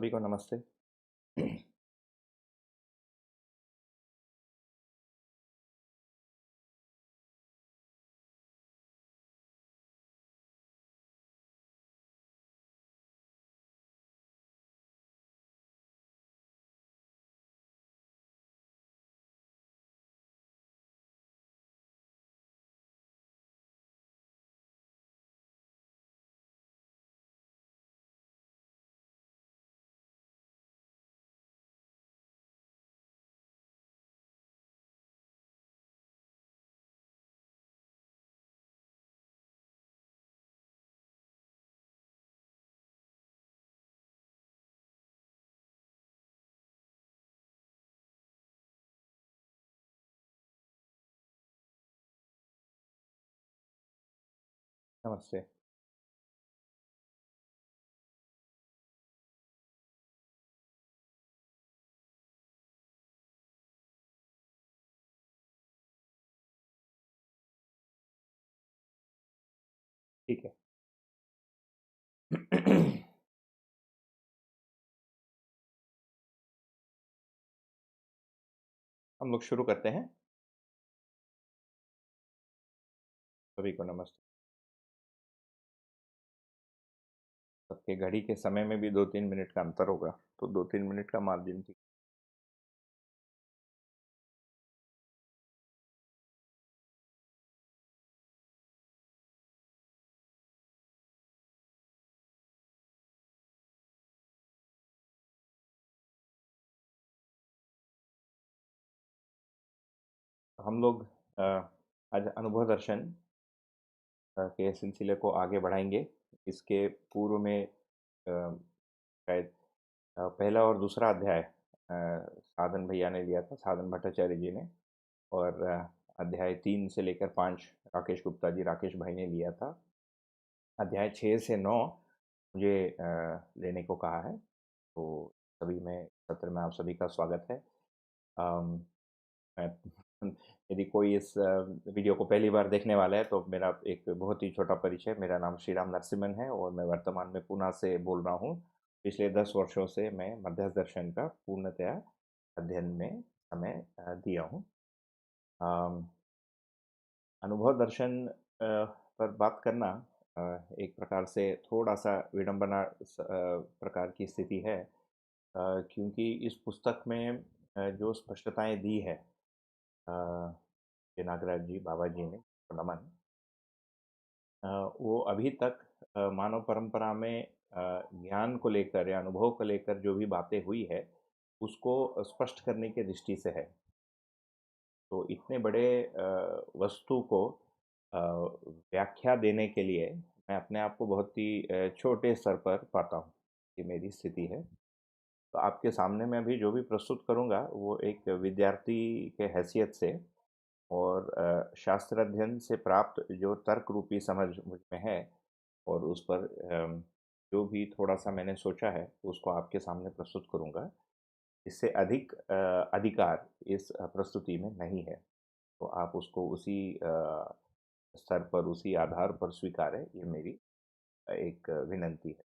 सभी को नमस्ते। नमस्ते। ठीक है। हम लोग शुरू करते हैं। सभी को नमस्ते। सबके घड़ी के समय में भी 2-3 मिनट का अंतर होगा, तो 2-3 मिनट का मार्जिन थी। हम लोग अ, आज अनुभव दर्शन के सिलसिले को आगे बढ़ाएंगे। इसके पूर्व में शायद पहला और दूसरा अध्याय साधन भैया ने लिया था, साधन भट्टाचार्य जी ने। और अध्याय 3 से लेकर 5 राकेश गुप्ता जी, राकेश भाई ने लिया था। अध्याय 6 से 9 मुझे लेने को कहा है। तो सभी में सत्र में आप सभी का स्वागत है। अम, मैं यदि कोई इस वीडियो को पहली बार देखने वाला है तो मेरा एक बहुत ही छोटा परिचय। मेरा नाम श्री राम नरसिम्हन है और मैं वर्तमान में पूना से बोल रहा हूँ। पिछले 10 वर्षों से मैं मध्यस्थ दर्शन का पूर्णतया अध्ययन में समय दिया हूँ। अम, अनुभव दर्शन पर बात करना एक प्रकार से थोड़ा-सा विडंबना प्रकार की स्थिति है, क्योंकि इस पुस्तक में जो स्पष्टताएँ दी है अ, के नागराज जी, बाबा जी ने, नमन, अ, वो अभी तक मानव परंपरा में ज्ञान को लेकर या अनुभव को लेकर जो भी बातें हुई है, उसको स्पष्ट करने की दृष्टि से है। तो इतने बड़े वस्तु को व्याख्या देने के लिए मैं अपने आप को बहुत ही छोटे स्तर पर पाता हूँ। ये मेरी स्थिति है। तो आपके सामने मैं अभी जो भी प्रस्तुत करूँगा वो एक विद्यार्थी के हैसियत से और शास्त्र अध्ययन से प्राप्त जो तर्क रूपी समझ मुझ में है, और उस पर जो भी थोड़ा-सा मैंने सोचा है उसको आपके सामने प्रस्तुत करूँगा। इससे अधिक अधिकार इस प्रस्तुति में नहीं है। तो आप उसको उसी स्तर पर, उसी आधार पर स्वीकारें, ये मेरी एक विनंती है।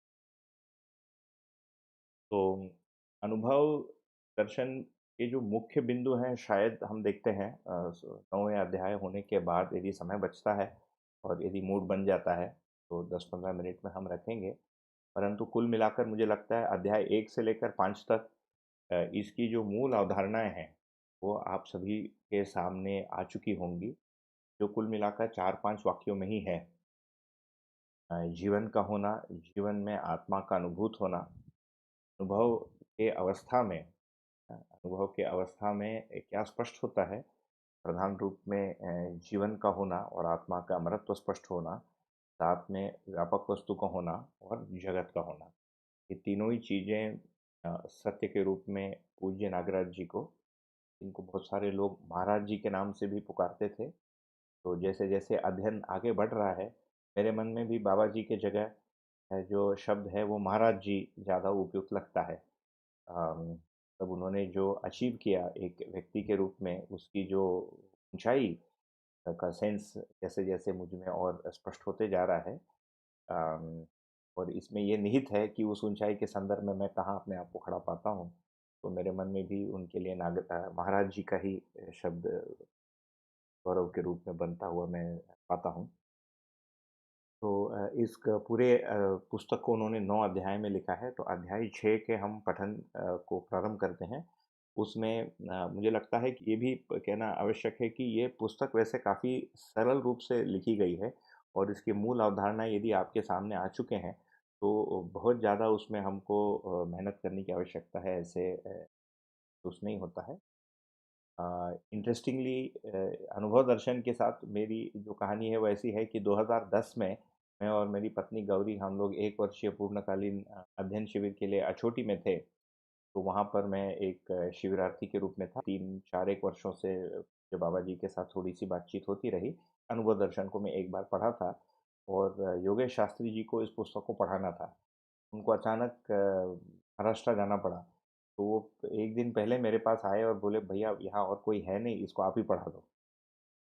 तो अनुभव दर्शन के जो मुख्य बिंदु हैं, शायद हम देखते हैं 9वें अध्याय होने के बाद यदि समय बचता है और यदि मूड बन जाता है तो 10-15 मिनट में हम रखेंगे। परंतु कुल मिलाकर मुझे लगता है अध्याय 1 से लेकर 5 तक इसकी जो मूल अवधारणाएँ हैं, वो आप सभी के सामने आ चुकी होंगी, जो कुल मिलाकर 4-5 वाक्यों में ही है। जीवन का होना, जीवन में आत्मा का अनुभूत होना, अनुभव के अवस्था में अनुभव के अवस्था में क्या स्पष्ट होता है? प्रधान रूप में जीवन का होना और आत्मा का अमरत्व स्पष्ट होना, साथ में व्यापक वस्तु का होना और जगत का होना। ये तीनों ही चीज़ें सत्य के रूप में पूज्य नागराज जी को, इनको बहुत सारे लोग महाराज जी के नाम से भी पुकारते थे। तो जैसे-जैसे अध्ययन आगे बढ़ रहा है, मेरे मन में भी बाबा जी की जगह जो शब्द है वो महाराज जी ज़्यादा उपयुक्त लगता है। अम, तब उन्होंने जो अचीव किया एक व्यक्ति के रूप में, उसकी जो ऊँचाई का सेंस जैसे-जैसे मुझ में और स्पष्ट होते जा रहा है, अम, और इसमें ये निहित है कि उस ऊंचाई के संदर्भ में मैं कहाँ अपने आप को खड़ा पाता हूँ। तो मेरे मन में भी उनके लिए महाराज जी का ही शब्द गौरव के रूप में बनता हुआ मैं पाता हूँ। तो इस पूरे पुस्तक को उन्होंने 9 अध्याय में लिखा है, तो अध्याय 6 के हम पठन को प्रारंभ करते हैं। उसमें मुझे लगता है कि ये भी कहना आवश्यक है कि ये पुस्तक वैसे काफ़ी सरल रूप से लिखी गई है और इसकी मूल अवधारणा यदि आपके सामने आ चुके हैं, तो बहुत ज़्यादा उसमें हमको मेहनत करने की आवश्यकता है, ऐसे महसूस नहीं होता है। इंटरेस्टिंगली अनुभव दर्शन के साथ मेरी जो कहानी है वो ऐसी है कि 2010 में मैं और मेरी पत्नी गौरी हम लोग 1 वर्षीय पूर्णकालीन अध्ययन शिविर के लिए अछोटी में थे। तो वहाँ पर मैं एक शिविरार्थी के रूप में था। 3-4 1 वर्षों से जो बाबा जी के साथ थोड़ी-सी बातचीत होती रही। अनुभव दर्शन को मैं एक बार पढ़ा था और योगेश शास्त्री जी को इस पुस्तक को पढ़ाना था। उनको अचानक महाराष्ट्र जाना पड़ा। तो वो एक दिन पहले मेरे पास आए और बोले, "भैया यहाँ और कोई है नहीं, इसको आप ही पढ़ा दो।"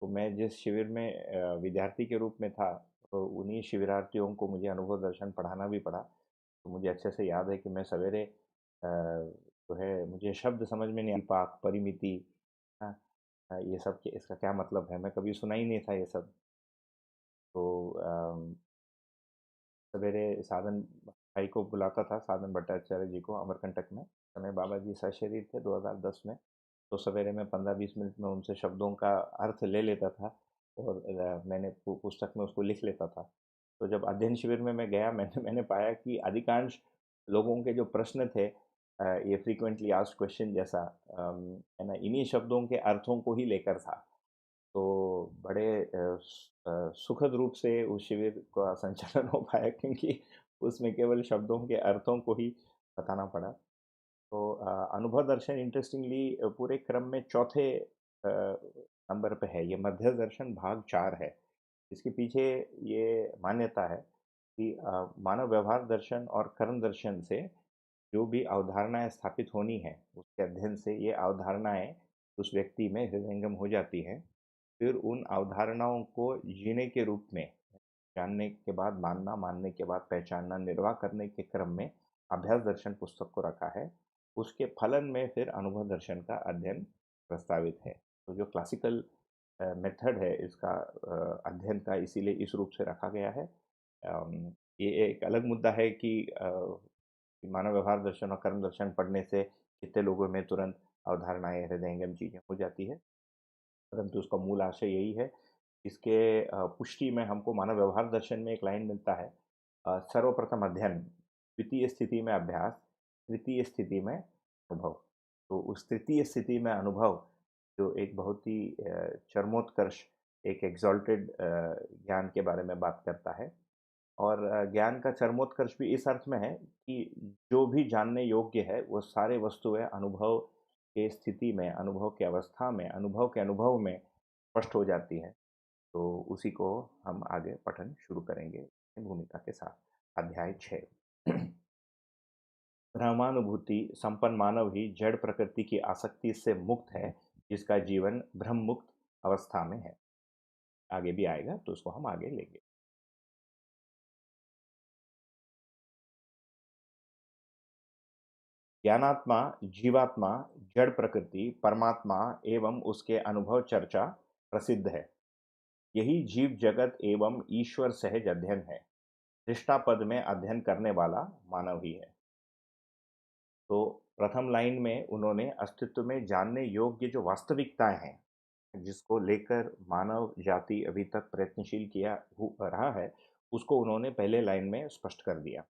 तो मैं जिस शिविर में विद्यार्थी के रूप में था, तो उन्हीं शिविरार्थियों को मुझे अनुभव दर्शन पढ़ाना भी पड़ा। तो मुझे अच्छे से याद है कि मैं सवेरे जो है मुझे शब्द समझ में नहीं पाक, परिमिति, हाँ, ये सब इसका क्या मतलब है? मैं कभी सुना ही नहीं था ये सब। तो सवेरे साधन भाई को बुलाता था, साधन भट्टाचार्य जी को अमरकंटक में। समय बाबा जी सशरीर थे 2010 में। तो सवेरे में 15-20 मिनट में उनसे शब्दों का अर्थ ले लेता था और मैंने पुस्तक में उसको लिख लेता था। तो जब अध्ययन शिविर में मैं गया, मैंने मैंने पाया कि अधिकांश लोगों के जो प्रश्न थे, ये फ्रीक्वेंटली आस्क्ड क्वेश्चन जैसा, है ना, इन्हीं शब्दों के अर्थों को ही लेकर था। तो बड़े सुखद रूप से उस शिविर का संचालन हो पाया, क्योंकि उसमें केवल शब्दों के अर्थों को ही बताना पड़ा। तो अनुभव दर्शन इंटरेस्टिंगली पूरे क्रम में चौथे नंबर पे है। ये मध्य दर्शन भाग 4 है। इसके पीछे ये मान्यता है कि मानव व्यवहार दर्शन और कर्म दर्शन से जो भी अवधारणाएं स्थापित होनी है, उसके अध्ययन से ये अवधारणाएं उस व्यक्ति में हृदयंगम हो जाती हैं। फिर उन अवधारणाओं को जीने के रूप में जानने के बाद मानना, मानने के बाद पहचानना, निर्वाह करने के क्रम में अभ्यास दर्शन पुस्तक को रखा है। उसके फलन में फिर अनुभव दर्शन का अध्ययन प्रस्तावित है। तो जो क्लासिकल मेथड है इसका अध्ययन का, इसीलिए इस रूप से रखा गया है। ये एक अलग मुद्दा है कि मानव व्यवहार दर्शन और कर्म दर्शन पढ़ने से कितने लोगों में तुरंत अवधारणाएं, हृदयंगम चीज़ें हो जाती है, परंतु उसका मूल आशय यही है। इसके पुष्टि में हमको मानव व्यवहार दर्शन में एक लाइन मिलता है, सर्वप्रथम अध्ययन, द्वितीय स्थिति में अभ्यास, तृतीय स्थिति में अनुभव। तो उस तृतीय स्थिति में अनुभव जो एक बहुत ही चरमोत्कर्ष, एक एग्जॉल्टेड ज्ञान के बारे में बात करता है। और ज्ञान का चरमोत्कर्ष भी इस अर्थ में है कि जो भी जानने योग्य है वो सारे वस्तुएं अनुभव के स्थिति में, अनुभव के अवस्था में, अनुभव के अनुभव में स्पष्ट हो जाती हैं। तो उसी को हम आगे पठन शुरू करेंगे भूमिका के साथ। अध्याय 6। ब्रह्मानुभूति संपन्न मानव ही जड़ प्रकृति की आसक्ति से मुक्त है, जिसका जीवन ब्रह्म मुक्त अवस्था में है। आगे भी आएगा तो उसको हम आगे लेंगे। ज्ञानात्मा, जीवात्मा, जड़ प्रकृति, परमात्मा एवं उसके अनुभव चर्चा प्रसिद्ध है। यही जीव जगत एवं ईश्वर सहज अध्ययन है। दृष्टा पद में अध्ययन करने वाला मानव ही है। तो प्रथम लाइन में उन्होंने अस्तित्व में जानने योग्य जो वास्तविकताएं हैं, जिसको लेकर मानव जाति अभी तक प्रयत्नशील किया रहा है, उसको उन्होंने पहले लाइन में स्पष्ट कर दिया।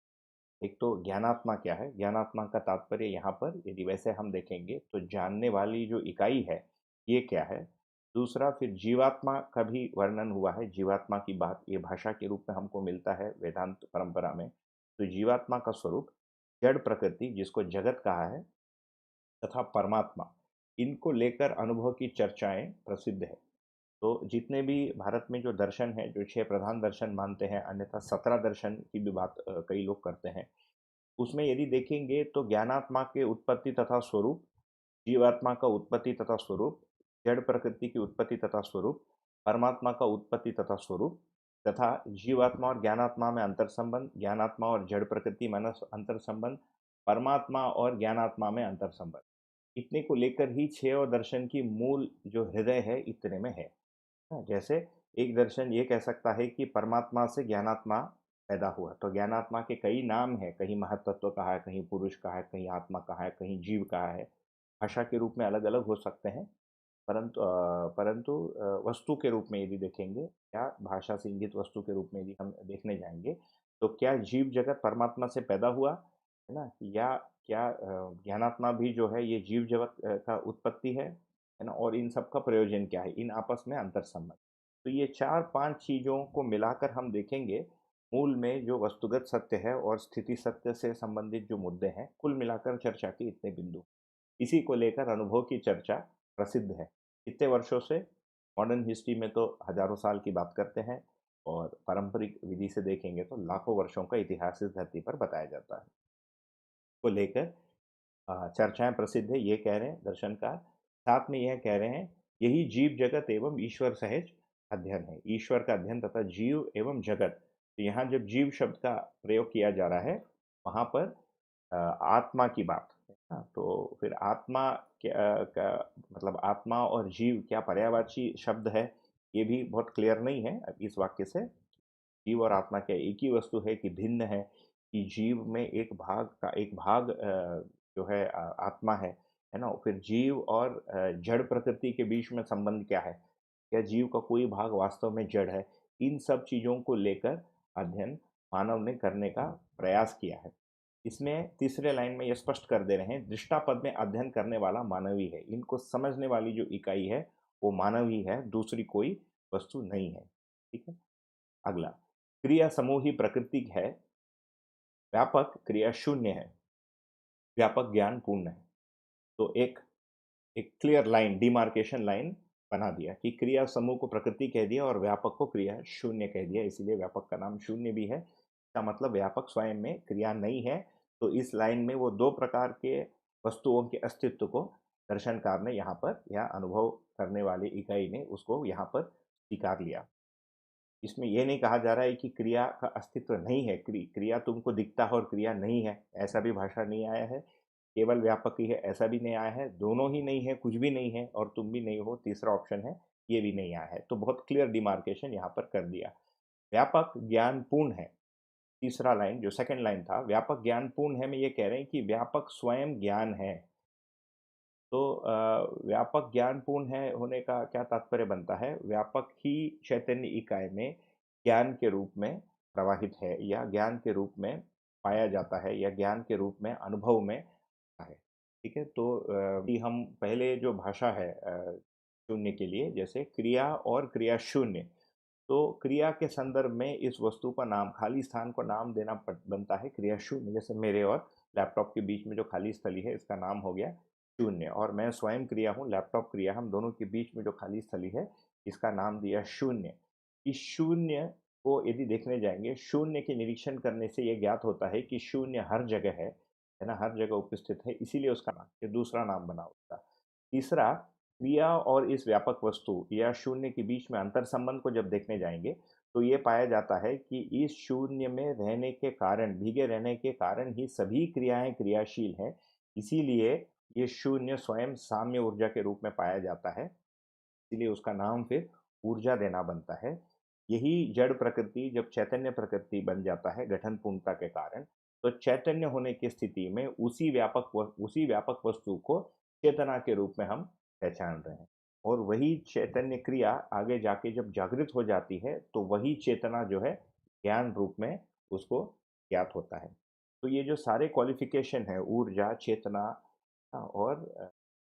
एक तो ज्ञानात्मा क्या है, ज्ञानात्मा का तात्पर्य यहाँ पर यदि वैसे हम देखेंगे तो जानने वाली जो इकाई है ये क्या है। दूसरा, फिर जीवात्मा का भी वर्णन हुआ है। जीवात्मा की बात ये भाषा के रूप में हमको मिलता है वेदांत परंपरा में। तो जीवात्मा का स्वरूप, जड़ प्रकृति जिसको जगत कहा है, तथा परमात्मा, इनको लेकर अनुभव की चर्चाएं प्रसिद्ध है। तो जितने भी भारत में जो दर्शन है, जो 6 प्रधान दर्शन मानते हैं, अन्यथा 17 दर्शन की भी बात कई लोग करते हैं, उसमें यदि देखेंगे तो ज्ञानात्मा के उत्पत्ति तथा स्वरूप, जीवात्मा का उत्पत्ति तथा स्वरूप, जड़ प्रकृति की उत्पत्ति तथा स्वरूप, परमात्मा का उत्पत्ति तथा स्वरूप, तथा जीवात्मा और ज्ञानात्मा में अंतर संबंध, ज्ञानात्मा और जड़ प्रकृति में अंतर संबंध, परमात्मा और ज्ञानात्मा में अंतर संबंध, इतने को लेकर ही छह और दर्शन की मूल जो हृदय है इतने में है। हाँ, जैसे एक दर्शन ये कह सकता है कि परमात्मा से ज्ञानात्मा पैदा हुआ, तो ज्ञानात्मा के कई नाम हैं, कहीं महतत्व कहा है, कहीं पुरुष कहा है, कहीं आत्मा कहा है, कहीं जीव कहा है। भाषा के रूप में अलग अलग हो सकते हैं, परंतु वस्तु के रूप में यदि देखेंगे या भाषा से इंगित वस्तु के रूप में यदि हम देखने जाएंगे, तो क्या जीव जगत परमात्मा से पैदा हुआ है ना, या क्या ज्ञानात्मा भी जो है ये जीव जगत का उत्पत्ति है ना, और इन सब का प्रयोजन क्या है, इन आपस में अंतर संबंध। तो ये चार पांच चीजों को मिलाकर हम देखेंगे, मूल में जो वस्तुगत सत्य है और स्थिति सत्य से संबंधित जो मुद्दे हैं, कुल मिलाकर चर्चा के इतने बिंदु, इसी को लेकर अनुभव की चर्चा प्रसिद्ध है। इतने वर्षों से मॉडर्न हिस्ट्री में तो हजारों साल की बात करते हैं, और पारंपरिक विधि से देखेंगे तो लाखों वर्षों का इतिहास इस धरती पर बताया जाता है। को लेकर चर्चाएं प्रसिद्ध है, ये कह रहे हैं दर्शनकार। साथ में यह कह रहे हैं, यही जीव जगत एवं ईश्वर सहज अध्ययन है। ईश्वर का अध्ययन तथा जीव एवं जगत, तो यहाँ जब जीव शब्द का प्रयोग किया जा रहा है, वहाँ पर आत्मा की बात है ना, तो फिर आत्मा का मतलब आत्मा और जीव क्या पर्यायवाची शब्द है, ये भी बहुत क्लियर नहीं है इस वाक्य से। जीव और आत्मा क्या एक ही वस्तु है कि भिन्न है, कि जीव में एक भाग जो है आत्मा है ना, फिर जीव और जड़ प्रकृति के बीच में संबंध क्या है, क्या जीव का कोई भाग वास्तव में जड़ है, इन सब चीज़ों को लेकर अध्ययन मानव ने करने का प्रयास किया है। इसमें तीसरे लाइन में ये स्पष्ट कर दे रहे हैं, दृष्टापद में अध्ययन करने वाला मानव ही है, इनको समझने वाली जो इकाई है वो मानव ही है, दूसरी कोई वस्तु नहीं है। ठीक है। अगला, क्रिया समूह ही प्रकृति है, व्यापक क्रिया शून्य है, व्यापक ज्ञान पूर्ण है। तो एक एक क्लियर लाइन, डिमार्केशन लाइन बना दिया कि क्रिया समूह को प्रकृति कह दिया और व्यापक को क्रिया शून्य कह दिया, इसीलिए व्यापक का नाम शून्य भी है। इसका मतलब व्यापक स्वयं में क्रिया नहीं है। तो इस लाइन में वो दो प्रकार के वस्तुओं के अस्तित्व को दर्शनकार ने यहाँ पर, या अनुभव करने वाली इकाई ने उसको यहाँ पर स्वीकार लिया। इसमें यह नहीं कहा जा रहा है कि क्रिया का अस्तित्व नहीं है, क्रिया तुमको दिखता है और क्रिया नहीं है, ऐसा भी भाषा नहीं आया है। केवल व्यापक ही है, ऐसा भी नहीं आया है। दोनों ही नहीं है, कुछ भी नहीं है और तुम भी नहीं हो, तीसरा ऑप्शन है, ये भी नहीं आया है। तो बहुत क्लियर डिमार्केशन यहाँ पर कर दिया। व्यापक ज्ञान पूर्ण है, तीसरा लाइन जो सेकंड लाइन था, व्यापक ज्ञान पूर्ण है में ये कह रहे हैं कि व्यापक स्वयं ज्ञान है। तो व्यापक ज्ञान पूर्ण है होने का क्या तात्पर्य बनता है, व्यापक ही चैतन्य इकाई में ज्ञान के रूप में प्रवाहित है, या ज्ञान के रूप में पाया जाता है, या ज्ञान के रूप में अनुभव में आता है। ठीक है। तो कि हम पहले जो भाषा है शून्य के लिए, जैसे क्रिया और क्रिया शून्य, तो क्रिया के संदर्भ में इस वस्तु का नाम, खाली स्थान को नाम देना बनता है क्रिया शून्य। जैसे मेरे और लैपटॉप के बीच में जो खाली स्थली है, इसका नाम हो गया शून्य, और मैं स्वयं क्रिया हूँ, लैपटॉप क्रिया, हम दोनों के बीच में जो खाली स्थली है, इसका नाम दिया शून्य। इस शून्य को यदि देखने जाएंगे, शून्य के निरीक्षण करने से यह ज्ञात होता है कि शून्य हर जगह है ना, हर जगह उपस्थित है, इसीलिए उसका नाम, ये दूसरा नाम बना उसका। तीसरा, क्रिया और इस व्यापक वस्तु या शून्य के बीच में अंतर संबंध को जब देखने जाएंगे, तो ये पाया जाता है कि इस शून्य में रहने के कारण, भीगे रहने के कारण ही सभी क्रियाएं क्रियाशील हैं। इसीलिए ये शून्य स्वयं साम्य ऊर्जा के रूप में पाया जाता है, इसीलिए उसका नाम फिर ऊर्जा देना बनता है। यही जड़ प्रकृति जब चैतन्य प्रकृति बन जाता है गठन पूर्णता के कारण, तो चैतन्य होने की स्थिति में उसी व्यापक वस्तु को चेतना के रूप में हम पहचान रहे हैं, और वही चैतन्य क्रिया आगे जाके जब जागृत हो जाती है, तो वही चेतना जो है ज्ञान रूप में उसको ज्ञात होता है। तो ये जो सारे क्वालिफिकेशन है, ऊर्जा, चेतना और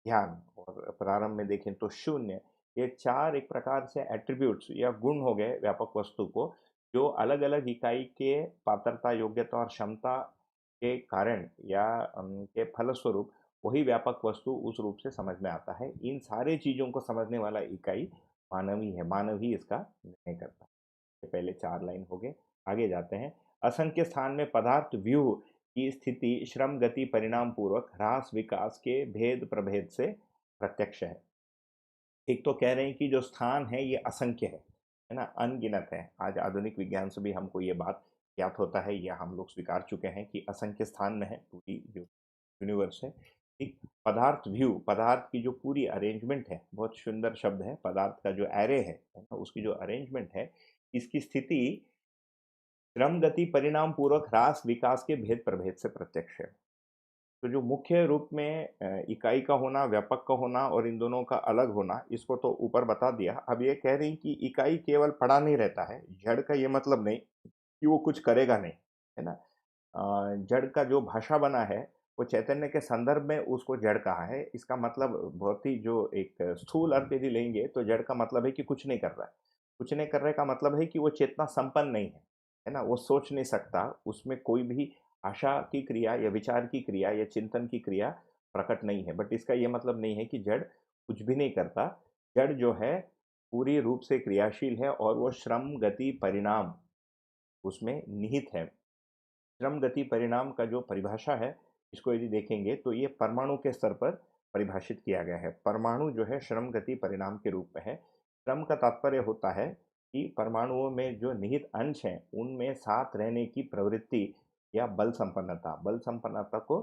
ध्यान, और प्रारंभ में देखें तो शून्य, ये चार एक प्रकार से एट्रीब्यूट्स या गुण हो गए व्यापक वस्तु को, जो अलग अलग इकाई के पात्रता, योग्यता और क्षमता के कारण या के फलस्वरूप वही व्यापक वस्तु उस रूप से समझ में आता है। इन सारे चीज़ों को समझने वाला इकाई मानव ही है, मानव ही इसका निर्णय करता है। ये पहले चार लाइन हो गए। आगे जाते हैं। असंख्य स्थान में पदार्थ व्यूह की स्थिति श्रम गति परिणाम पूर्वक ह्रास विकास के भेद प्रभेद से प्रत्यक्ष है। एक तो कह रहे हैं कि जो स्थान है ये असंख्य है, है ना, अनगिनत है। आज आधुनिक विज्ञान से भी हमको ये बात ज्ञात होता है या हम लोग स्वीकार चुके हैं कि असंख्य स्थान में है पूरी जो यूनिवर्स है। ठीक, पदार्थ व्यू, पदार्थ की जो पूरी अरेंजमेंट है, बहुत सुंदर शब्द है, पदार्थ का जो एरे है ना, उसकी जो अरेंजमेंट है, इसकी स्थिति क्रम गति परिणाम पूर्वक ह्रास विकास के भेद प्रभेद से प्रत्यक्ष है। तो जो मुख्य रूप में इकाई का होना, व्यापक का होना और इन दोनों का अलग होना, इसको तो ऊपर बता दिया। अब ये कह रही कि इकाई केवल पड़ा नहीं रहता है, जड़ का ये मतलब नहीं कि वो कुछ करेगा नहीं, है ना। जड़ का जो भाषा बना है, वो चैतन्य के संदर्भ में उसको जड़ कहा है। इसका मतलब बहुत ही जो एक स्थूल अर्थ यदि लेंगे तो जड़ का मतलब है कि कुछ नहीं कर रहा है। कुछ नहीं कर रहे का मतलब है कि वो चेतना संपन्न नहीं है ना, वो सोच नहीं सकता, उसमें कोई भी आशा की क्रिया या विचार की क्रिया या चिंतन की क्रिया प्रकट नहीं है। बट इसका ये मतलब नहीं है कि जड़ कुछ भी नहीं करता। जड़ जो है पूरी रूप से क्रियाशील है और वो श्रम गति परिणाम उसमें निहित है। श्रम गति परिणाम का जो परिभाषा है, इसको यदि देखेंगे तो ये परमाणु के स्तर पर परिभाषित किया गया है। परमाणु जो है श्रम गति परिणाम के रूप में है। श्रम का तात्पर्य होता है कि परमाणुओं में जो निहित अंश हैं उनमें साथ रहने की प्रवृत्ति या बल संपन्नता को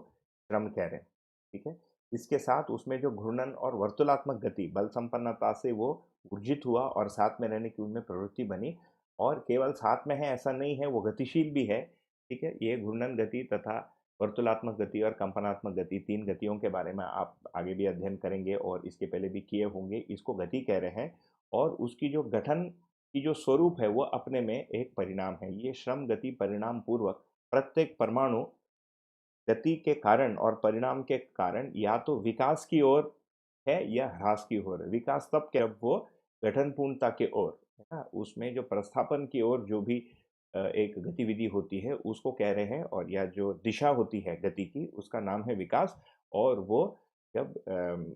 श्रम कह रहे हैं। ठीक है, इसके साथ उसमें जो घूर्णन और वर्तुलात्मक गति, बल संपन्नता से वो ऊर्जित हुआ और साथ में रहने की उनमें प्रवृत्ति बनी। और केवल साथ में है ऐसा नहीं है, वो गतिशील भी है। ठीक है, ये घूर्णन गति तथा वर्तुलात्मक गति और कंपनात्मक गति, तीन गतियों के बारे में आप आगे भी अध्ययन करेंगे और इसके पहले भी किए होंगे। इसको गति कह रहे हैं और उसकी जो गठन की जो स्वरूप है वो अपने में एक परिणाम है। ये श्रम गति परिणाम पूर्वक प्रत्येक परमाणु गति के कारण और परिणाम के कारण या तो विकास की ओर है या ह्रास की ओर है। विकास तब के अब वो गठन पूर्णता के ओर है ना, उसमें जो प्रस्थापन की ओर जो भी एक गतिविधि होती है उसको कह रहे हैं, और या जो दिशा होती है गति की उसका नाम है विकास। और वो जब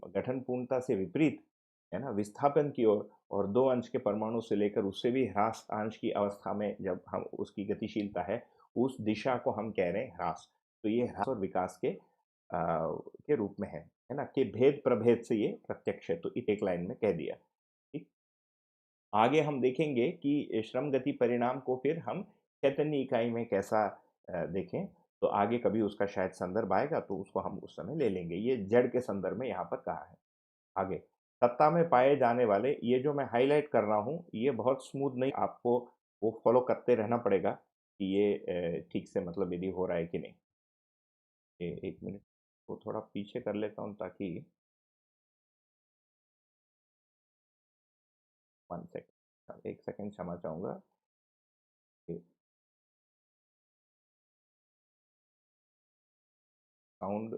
गठन पूर्णता से विपरीत है ना, विस्थापन की ओर और दो अंश के परमाणु से लेकर उससे भी ह्रास अंश की अवस्था में जब हम उसकी गतिशीलता है, उस दिशा को हम कह रहे हैं ह्रास। तो ये ह्रास और विकास के रूप में है ना, कि भेद प्रभेद से ये प्रत्यक्ष है। तो एक लाइन में कह दिया। ठीक, आगे हम देखेंगे कि श्रम गति परिणाम को फिर हम चैतन्य इकाई में कैसा देखें। तो आगे कभी उसका शायद संदर्भ आएगा तो उसको हम उस समय ले लेंगे। ये जड़ के संदर्भ में यहाँ पर कहा है। आगे सत्ता में पाए जाने वाले, ये जो मैं हाईलाइट कर रहा हूँ ये बहुत स्मूथ नहीं, आपको वो फॉलो करते रहना पड़ेगा कि ये ठीक से मतलब यदि हो रहा है कि नहीं। एक मिनट को थोड़ा पीछे कर लेता हूँ ताकि 1 सेकंड, 1 सेकंड क्षमा चाहूँगा। साउंड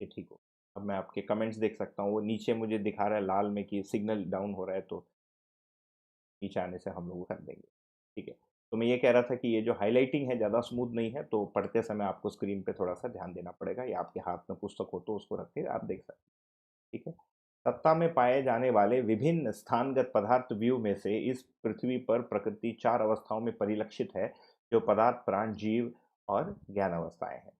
ये ठीक हो। अब मैं आपके कमेंट्स देख सकता हूँ, वो नीचे मुझे दिखा रहा है लाल में कि सिग्नल डाउन हो रहा है, तो नीचे आने से हम लोग कर देंगे। ठीक है, तो मैं ये कह रहा था कि ये जो हाईलाइटिंग है ज़्यादा स्मूथ नहीं है, तो पढ़ते समय आपको स्क्रीन पे थोड़ा सा ध्यान देना पड़ेगा, या आपके हाथ में पुस्तक हो तो उसको रख के आप देख सकते हैं। ठीक है, सत्ता में पाए जाने वाले विभिन्न स्थानगत पदार्थ व्यू में से इस पृथ्वी पर प्रकृति चार अवस्थाओं में परिलक्षित है, जो पदार्थ प्राण जीव और ज्ञान अवस्थाएं हैं।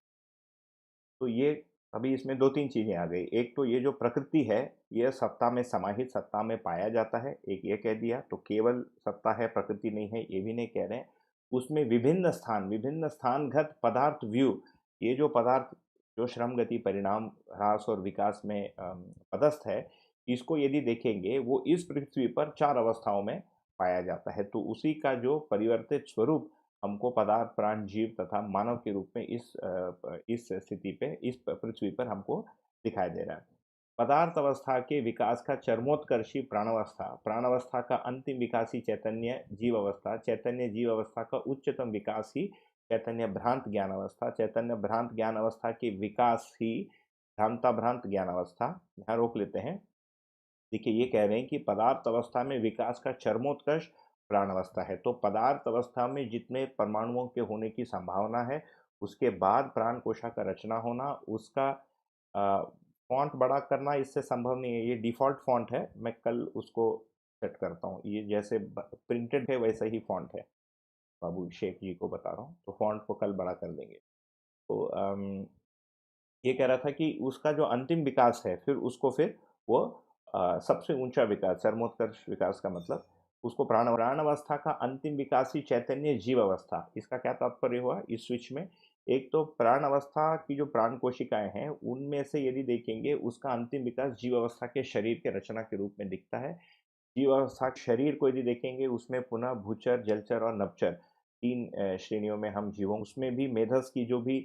तो ये अभी इसमें दो तीन चीजें आ गई। एक तो ये जो प्रकृति है, ये सत्ता में समाहित, सत्ता में पाया जाता है, एक ये कह दिया। तो केवल सत्ता है प्रकृति नहीं है ये भी नहीं कह रहे हैं। उसमें विभिन्न स्थानगत पदार्थ व्यू, ये जो पदार्थ जो श्रम गति परिणाम ह्रास और विकास में पदस्थ है, इसको यदि देखेंगे वो इस पृथ्वी पर चार अवस्थाओं में पाया जाता है। तो उसी का जो परिवर्तित स्वरूप हमको पदार्थ प्राण जीव तथा मानव के रूप में इस स्थिति पे, इस पृथ्वी पर हमको दिखाई दे रहा है। पदार्थ अवस्था के विकास का चरमोत्कर्षी प्राणावस्था, प्राणावस्था का अंतिम विकास ही चैतन्य जीव अवस्था, चैतन्य जीव अवस्था का उच्चतम विकास ही चैतन्य भ्रांत ज्ञान अवस्था, चैतन्य भ्रांत ज्ञान अवस्था के विकास ही भ्रांता भ्रांत ज्ञान अवस्था। यहाँ रोक लेते हैं। देखिए ये कह रहे हैं कि पदार्थ अवस्था में विकास का चरमोत्कर्ष प्राण अवस्था है। तो पदार्थ अवस्था में जितने परमाणुओं के होने की संभावना है, उसके बाद प्राण कोशा का रचना होना, उसका फॉन्ट बड़ा करना इससे संभव नहीं है। ये डिफ़ॉल्ट फॉन्ट है, मैं कल उसको सेट करता हूँ। ये जैसे प्रिंटेड है वैसा ही फॉन्ट है, बाबू शेख जी को बता रहा हूँ, तो फॉन्ट को कल बड़ा कर देंगे। तो ये कह रहा था कि उसका जो अंतिम विकास है, फिर उसको फिर वो सबसे ऊंचा विकास, चरमोत्कर्ष विकास का मतलब, उसको प्राण प्राण अवस्था का अंतिम विकास ही चैतन्य जीव अवस्था। इसका क्या तात्पर्य हुआ इस स्विच में? एक तो प्राण अवस्था की जो प्राण कोशिकाएं हैं उनमें से यदि देखेंगे उसका अंतिम विकास जीव अवस्था के शरीर के रचना के रूप में दिखता है। जीव अवस्था शरीर को यदि देखेंगे उसमें पुनः भूचर, जलचर और नभचर तीन श्रेणियों में हम जीवों, उसमें भी मेधस की जो भी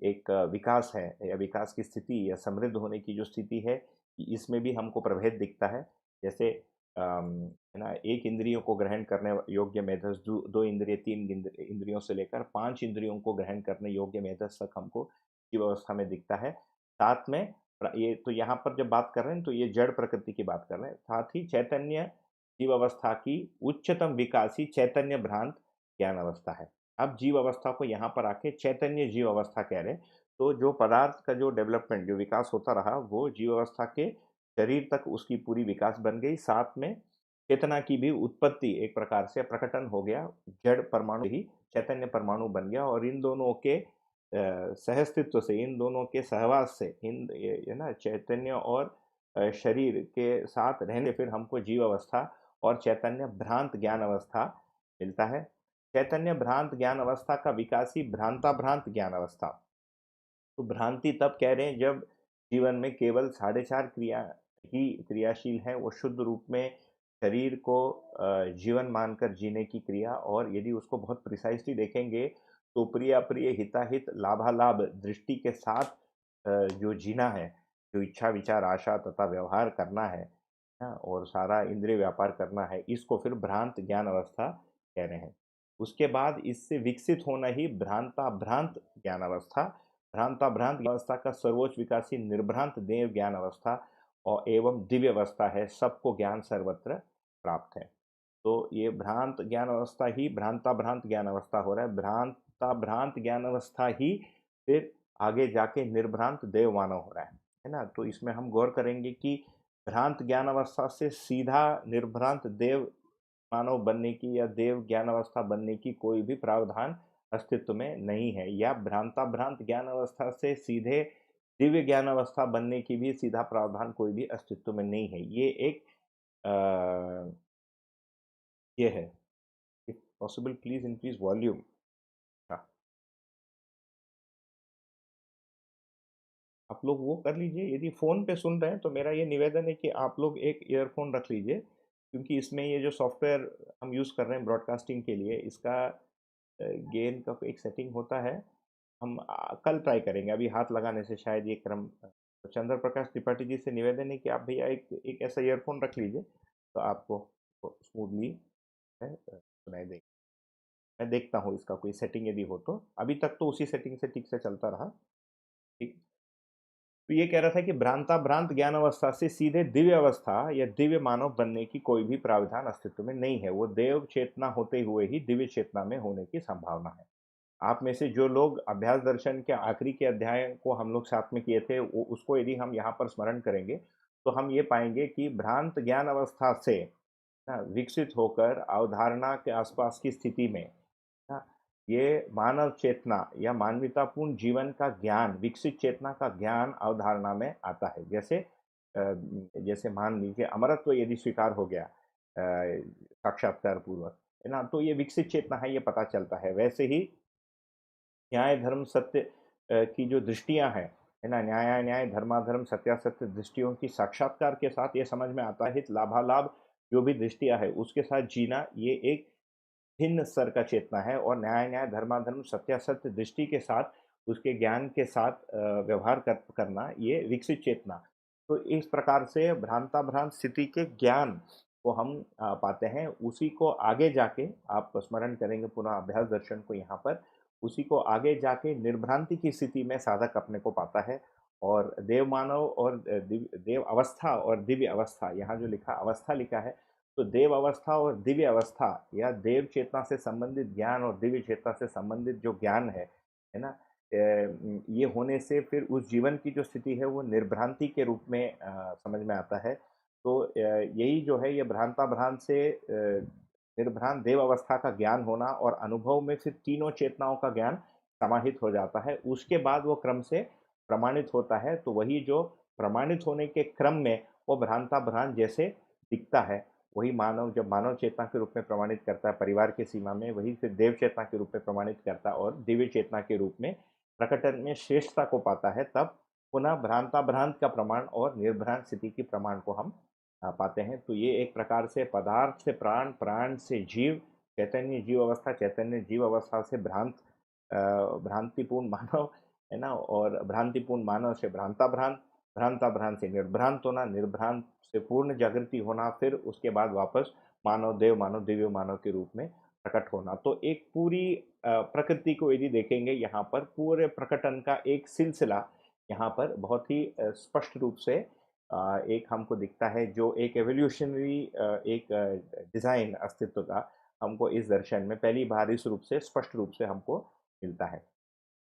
एक विकास है या विकास की स्थिति या समृद्ध होने की जो स्थिति है, इसमें भी हमको प्रभेद दिखता है। जैसे है ना, एक इंद्रियों को ग्रहण करने योग्य मेधस, दो इंद्रिय, तीन इंद्रियों से लेकर पांच इंद्रियों को ग्रहण करने योग्य मेधस तक हमको जीव अवस्था में दिखता है। साथ में ये तो यहाँ पर जब बात कर रहे हैं तो ये जड़ प्रकृति की बात कर रहे हैं, साथ ही चैतन्य जीव अवस्था की उच्चतम विकास ही चैतन्य भ्रांत ज्ञान अवस्था है। अब जीव अवस्था को यहाँ पर आके चैतन्य जीव अवस्था कह रहे हैं। तो जो पदार्थ का जो डेवलपमेंट, जो विकास होता रहा, वो जीव अवस्था के शरीर तक उसकी पूरी विकास बन गई। साथ में चेतना की भी उत्पत्ति एक प्रकार से प्रकटन हो गया, जड़ परमाणु ही चैतन्य परमाणु बन गया। और इन दोनों के सहस्तित्व से, इन दोनों के सहवास से, इन ये ना चैतन्य और शरीर के साथ रहने फिर हमको जीव अवस्था और चैतन्य भ्रांत ज्ञान अवस्था मिलता है। चैतन्य भ्रांत ज्ञान अवस्था का विकास ही भ्रांता भ्रांत ज्ञान अवस्था। तो भ्रांति तब कह रहे हैं जब जीवन में केवल 4.5 क्रिया ही क्रियाशील है, वो शुद्ध रूप में शरीर को जीवन मानकर जीने की क्रिया। और यदि उसको बहुत प्रिसाइसली देखेंगे तो प्रिय अप्रिय, हिताहित, लाभालाभ दृष्टि के साथ जो जीना है, जो इच्छा विचार आशा तथा व्यवहार करना है ना, और सारा इंद्रिय व्यापार करना है, इसको फिर भ्रांत ज्ञान अवस्था कह रहे हैं। उसके बाद इससे विकसित होना ही भ्रांता भ्रांत ज्ञान अवस्था। भ्रांता भ्रांत अवस्था का सर्वोच्च विकास ही निर्भ्रांत देव ज्ञान अवस्था और एवं दिव्य अवस्था है। सबको ज्ञान सर्वत्र प्राप्त है। तो ये भ्रांत ज्ञान अवस्था ही भ्रांता भ्रांत ज्ञान अवस्था हो रहा है। भ्रांता भ्रांत ज्ञान अवस्था ही फिर आगे जाके निर्भ्रांत देव मानव हो रहा है ना। तो इसमें हम गौर करेंगे कि भ्रांत ज्ञान अवस्था से सीधा निर्भ्रांत देव मानव बनने की या देव ज्ञान अवस्था बनने की कोई भी प्रावधान अस्तित्व में नहीं है, या भ्रांता भ्रांत ज्ञान अवस्था से सीधे दिव्य ज्ञान अवस्था बनने की भी सीधा प्रावधान कोई भी अस्तित्व में नहीं है। ये एक अ, ये है। If possible please increase volume. हाँ, आप लोग वो कर लीजिए, यदि फ़ोन पे सुन रहे हैं तो मेरा ये निवेदन है कि आप लोग एक ईयरफोन रख लीजिए, क्योंकि इसमें ये जो सॉफ्टवेयर हम यूज़ कर रहे हैं ब्रॉडकास्टिंग के लिए, इसका गेन का एक सेटिंग होता है। हम कल ट्राई करेंगे, अभी हाथ लगाने से शायद ये क्रम तो चंद्र प्रकाश त्रिपाठी जी से निवेदन है कि आप भैया एक एक ऐसा ईयरफोन रख लीजिए तो आपको स्मूथली सुनाई देगा। मैं देखता हूँ इसका कोई सेटिंग यदि हो तो। अभी तक तो उसी सेटिंग से ठीक से चलता रहा। ठीक। तो ये कह रहा था कि भ्रांता भ्रांत ज्ञान अवस्था से सीधे दिव्य अवस्था या दिव्य मानव बनने की कोई भी प्राविधान अस्तित्व में नहीं है। वो देव चेतना होते हुए ही दिव्य चेतना में होने की संभावना है। आप में से जो लोग अभ्यास दर्शन के आखिरी के अध्याय को हम लोग साथ में किए थे, उसको यदि हम यहाँ पर स्मरण करेंगे तो हम ये पाएंगे कि भ्रांत ज्ञान अवस्था से विकसित होकर अवधारणा के आसपास की स्थिति में ना, ये मानव चेतना या मानवतापूर्ण जीवन का ज्ञान, विकसित चेतना का ज्ञान अवधारणा में आता है। जैसे मान लीजिए अमरत्व यदि स्वीकार हो गया साक्षात्कार पूर्वक, है ना, तो ये विकसित चेतना है, ये पता चलता है। वैसे ही न्याय धर्म सत्य की जो दृष्टियां हैं, है ना, न्याय न्याय धर्माधर्म सत्यासत्य दृष्टियों की साक्षात्कार के साथ ये समझ में आता है हित लाभालाभ जो भी दृष्टियां है उसके साथ जीना, ये एक भिन्न स्तर का चेतना है। और न्याय न्याय धर्माधर्म सत्यासत्य दृष्टि के साथ उसके ज्ञान के साथ व्यवहार करना, ये विकसित चेतना। तो इस प्रकार से भ्रांता भ्रांत स्थिति के ज्ञान को हम पाते हैं। उसी को आगे जाके आप स्मरण करेंगे पुनः अभ्यास दर्शन को यहाँ पर, उसी को आगे जाके निर्भ्रांति की स्थिति में साधक अपने को पाता है। और देव मानव और देव अवस्था और दिव्य अवस्था, यहाँ जो लिखा अवस्था लिखा है, तो देव अवस्था और दिव्य अवस्था या देव चेतना से संबंधित ज्ञान और दिव्य चेतना से संबंधित जो ज्ञान है ना, ये होने से फिर उस जीवन की जो स्थिति है वो निर्भ्रांति के रूप में समझ में आता है। तो यही जो है ये भ्रांता भ्रांत से निर्भ्रांत देव अवस्था का ज्ञान होना और अनुभव में फिर तीनों चेतनाओं का ज्ञान समाहित हो जाता है। उसके बाद वो क्रम से प्रमाणित होता है। तो वही जो प्रमाणित होने के क्रम में वो भ्रांता भ्रांत जैसे दिखता है, वही मानव जब मानव चेतना के रूप में प्रमाणित करता है परिवार की सीमा में, वही फिर देव चेतना के रूप में प्रमाणित करता है और दिव्य चेतना के रूप में प्रकटन में श्रेष्ठता को पाता है, तब पुनः भ्रांता भ्रांत का प्रमाण और निर्भ्रांत स्थिति की प्रमाण को हम पाते हैं। तो ये एक प्रकार से पदार्थ से प्राण, प्राण से जीव, चैतन्य जीव अवस्था, चैतन्य जीव अवस्था से भ्रांतिपूर्ण मानव, है ना, और भ्रांतिपूर्ण मानव से भ्रांता भ्रांत, भ्रांता भ्रांत से निर्भ्रांत होना, निर्भ्रांत से पूर्ण जागृति होना, फिर उसके बाद वापस मानव, देव मानव, दिव्य मानव के रूप में प्रकट होना। तो एक पूरी प्रकृति को यदि देखेंगे यहाँ पर, पूरे प्रकटन का एक सिलसिला यहाँ पर बहुत ही स्पष्ट रूप से एक हमको दिखता है, जो एक एवोल्यूशनरी एक डिज़ाइन अस्तित्व का हमको इस दर्शन में पहली बार इस रूप से स्पष्ट रूप से हमको मिलता है।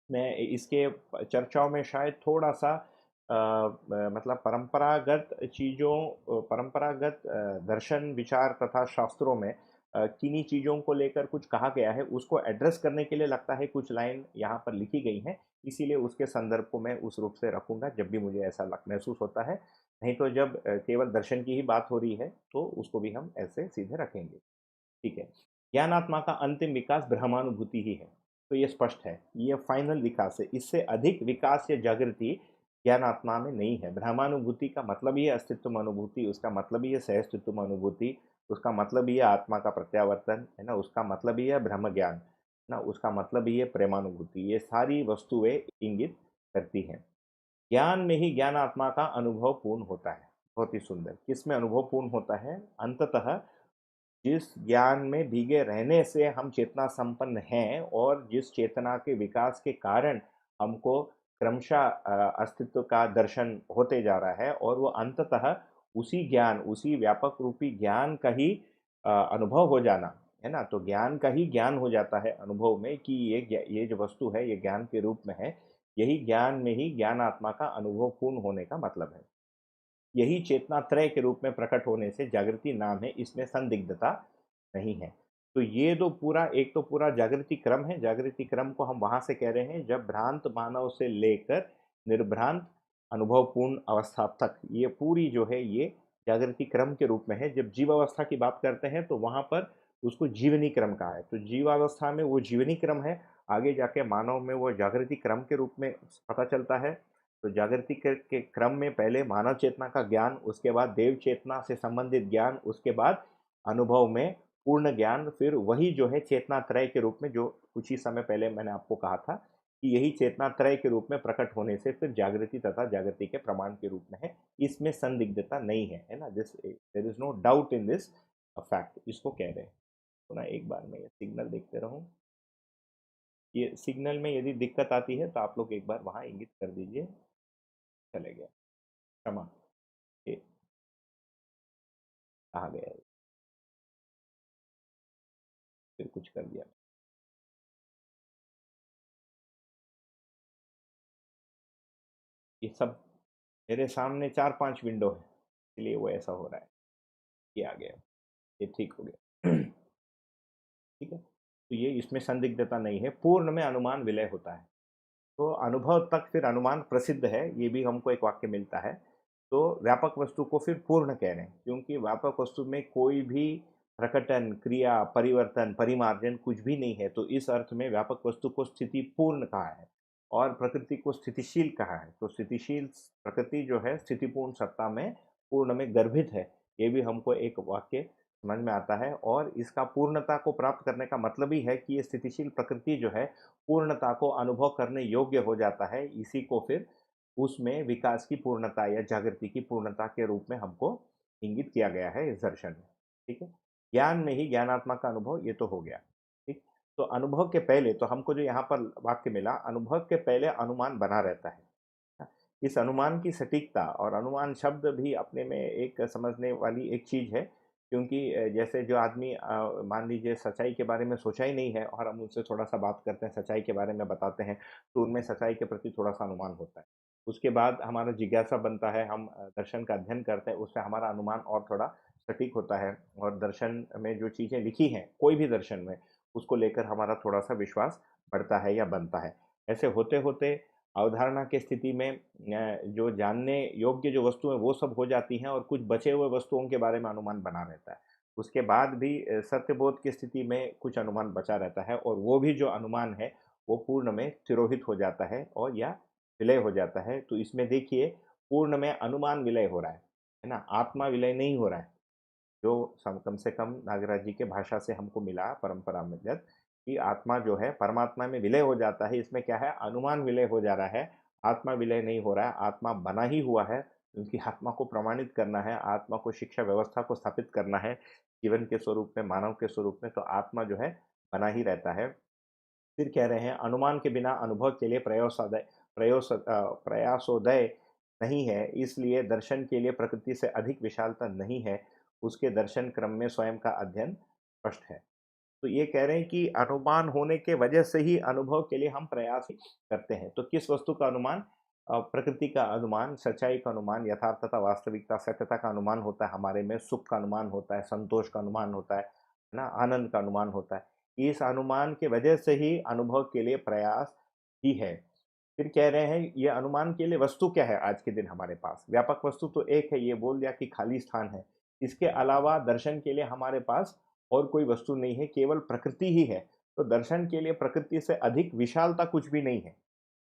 मैं इसके चर्चाओं में शायद थोड़ा-सा मतलब परंपरागत चीज़ों परंपरागत दर्शन, विचार तथा शास्त्रों में किन्हीं चीज़ों को लेकर कुछ कहा गया है, उसको एड्रेस करने के लिए लगता है कुछ लाइन यहाँ पर लिखी गई हैं, इसीलिए उसके संदर्भ को मैं उस रूप से रखूँगा जब भी मुझे ऐसा लग महसूस होता है। नहीं तो जब केवल दर्शन की ही बात हो रही है, तो उसको भी हम ऐसे सीधे रखेंगे। ठीक है। ज्ञानात्मा का अंतिम विकास ब्रह्मानुभूति ही है। तो ये स्पष्ट है, ये फाइनल विकास है। इससे अधिक विकास या जागृति ज्ञानात्मा में नहीं है। ब्रह्मानुभूति का मतलब ही है अस्तित्व अनुभूति, उसका मतलब ही है सहअस्तित्व अनुभूति, उसका मतलब ही है आत्मा का प्रत्यावर्तन, है ना, उसका मतलब ही है ब्रह्म ज्ञान, है ना, उसका मतलब ही है प्रेमानुभूति। ये सारी वस्तुएं इंगित करती हैं। ज्ञान में ही ज्ञानात्मा का अनुभव पूर्ण होता है। बहुत ही सुंदर। किसमें अनुभव पूर्ण होता है? अंततः जिस ज्ञान में भीगे रहने से हम चेतना संपन्न हैं और जिस चेतना के विकास के कारण हमको क्रमशः अस्तित्व का दर्शन होते जा रहा है, और वो अंततः उसी ज्ञान, उसी व्यापक रूपी ज्ञान का ही अनुभव हो जाना, है ना। तो ज्ञान का ही ज्ञान हो जाता है अनुभव में कि ये जो वस्तु है ये ज्ञान के रूप में है। यही ज्ञान में ही ज्ञान आत्मा का अनुभव पूर्ण होने का मतलब है। यही चेतना त्रय के रूप में प्रकट होने से जागृति नाम है, इसमें संदिग्धता नहीं है। तो ये तो पूरा एक तो पूरा जागृति क्रम है। जागृति क्रम को हम वहां से कह रहे हैं जब भ्रांत मानव से लेकर निर्भ्रांत अनुभवपूर्ण अवस्था तक, ये पूरी जो है ये जागृति क्रम के रूप में है। जब जीव अवस्था की बात करते हैं तो वहां पर उसको जीवनी क्रम कहा है। तो जीवावस्था में वो जीवनी क्रम है, आगे जाके मानव में वो जागृति क्रम के रूप में पता चलता है। तो जागृति के क्रम में पहले मानव चेतना का ज्ञान, उसके बाद देव चेतना से संबंधित ज्ञान, उसके बाद अनुभव में पूर्ण ज्ञान, फिर वही जो है चेतना त्रय के रूप में, जो कुछ ही समय पहले मैंने आपको कहा था कि यही चेतना त्रय के रूप में प्रकट होने से फिर जागृति तथा जागृति के प्रमाण के रूप में है। इसमें संदिग्धता नहीं है, है ना। This there is no doubt in this fact, इसको कह रहे हैं। तो ना एक बार मैं ये सिग्नल देखते रहूं, ये सिग्नल में यदि दिक्कत आती है तो आप लोग एक बार वहां इंगित कर दीजिए। चले गया, क्षमा, ये कहा गया है, फिर कुछ कर दिया। ये सब मेरे सामने 4-5 विंडो है, इसलिए वो ऐसा हो रहा है। ये आ गया, ये ठीक हो गया। ठीक है। तो ये इसमें संदिग्धता नहीं है, पूर्ण में अनुमान विलय होता है। तो अनुभव तक फिर अनुमान प्रसिद्ध है, ये भी हमको एक वाक्य मिलता है। तो व्यापक वस्तु को फिर पूर्ण कह रहे हैं, क्योंकि व्यापक वस्तु में कोई भी प्रकटन, क्रिया, परिवर्तन, परिमार्जन कुछ भी नहीं है। तो इस अर्थ में व्यापक वस्तु को स्थिति पूर्ण कहा है और प्रकृति को स्थितिशील कहा है। तो स्थितिशील प्रकृति जो है स्थितिपूर्ण सत्ता में पूर्ण में गर्भित है, ये भी हमको एक वाक्य समझ में आता है। और इसका पूर्णता को प्राप्त करने का मतलब ही है कि ये स्थितिशील प्रकृति जो है पूर्णता को अनुभव करने योग्य हो जाता है। इसी को फिर उसमें विकास की पूर्णता या जागृति की पूर्णता के रूप में हमको इंगित किया गया है इस दर्शन में। ठीक है। ज्ञान में ही ज्ञानात्मा का अनुभव, ये तो हो गया। ठीक। तो अनुभव के पहले तो हमको जो यहाँ पर वाक्य मिला, अनुभव के पहले अनुमान बना रहता है। इस अनुमान की सटीकता, और अनुमान शब्द भी अपने में एक समझने वाली एक चीज है, क्योंकि जैसे जो आदमी मान लीजिए सच्चाई के बारे में सोचा ही नहीं है और हम उनसे थोड़ा सा बात करते हैं, सच्चाई के बारे में बताते हैं, तो उनमें सच्चाई के प्रति थोड़ा सा अनुमान होता है। उसके बाद हमारा जिज्ञासा बनता है, हम दर्शन का अध्ययन करते हैं, उससे हमारा अनुमान और थोड़ा सटीक होता है, और दर्शन में जो चीज़ें लिखी हैं कोई भी दर्शन में, उसको लेकर हमारा थोड़ा सा विश्वास बढ़ता है या बनता है। ऐसे होते होते अवधारणा की स्थिति में जो जानने योग्य जो वस्तु है वो सब हो जाती हैं और कुछ बचे हुए वस्तुओं के बारे में अनुमान बना रहता है। उसके बाद भी सत्यबोध की स्थिति में कुछ अनुमान बचा रहता है और वो भी जो अनुमान है वो पूर्ण में तिरोहित हो जाता है और या विलय हो जाता है। तो इसमें देखिए पूर्ण में अनुमान विलय हो रहा है ना, आत्मा विलय नहीं हो रहा है। जो कम से कम नागराज जी के भाषा से हमको मिला परंपरा में कि आत्मा जो है परमात्मा में विलय हो जाता है, इसमें क्या है अनुमान विलय हो जा रहा है, आत्मा विलय नहीं हो रहा है। आत्मा बना ही हुआ है, उनकी आत्मा को प्रमाणित करना है, आत्मा को शिक्षा व्यवस्था को स्थापित करना है जीवन के स्वरूप में, मानव के स्वरूप में, तो आत्मा जो है बना ही रहता है। फिर कह रहे हैं अनुमान के बिना अनुभव के लिए प्रयासोदय नहीं है, इसलिए दर्शन के लिए प्रकृति से अधिक विशालता नहीं है, उसके दर्शन क्रम में स्वयं का अध्ययन स्पष्ट है। तो ये कह रहे हैं कि अनुमान होने के वजह से ही अनुभव के लिए हम प्रयास करते हैं। तो किस वस्तु का अनुमान? प्रकृति का अनुमान, सच्चाई का अनुमान, यथार्थता, वास्तविकता, सत्यता का अनुमान होता है हमारे में, सुख का अनुमान होता है, संतोष का अनुमान होता है ना, आनंद का अनुमान होता है। इस अनुमान के वजह से ही अनुभव के लिए प्रयास ही है। फिर कह रहे हैं ये अनुमान के लिए वस्तु क्या है आज के दिन हमारे पास? व्यापक वस्तु तो एक है, ये बोल दिया कि खाली स्थान है। इसके अलावा दर्शन के लिए हमारे पास और कोई वस्तु नहीं है, केवल प्रकृति ही है। तो दर्शन के लिए प्रकृति से अधिक विशालता कुछ भी नहीं है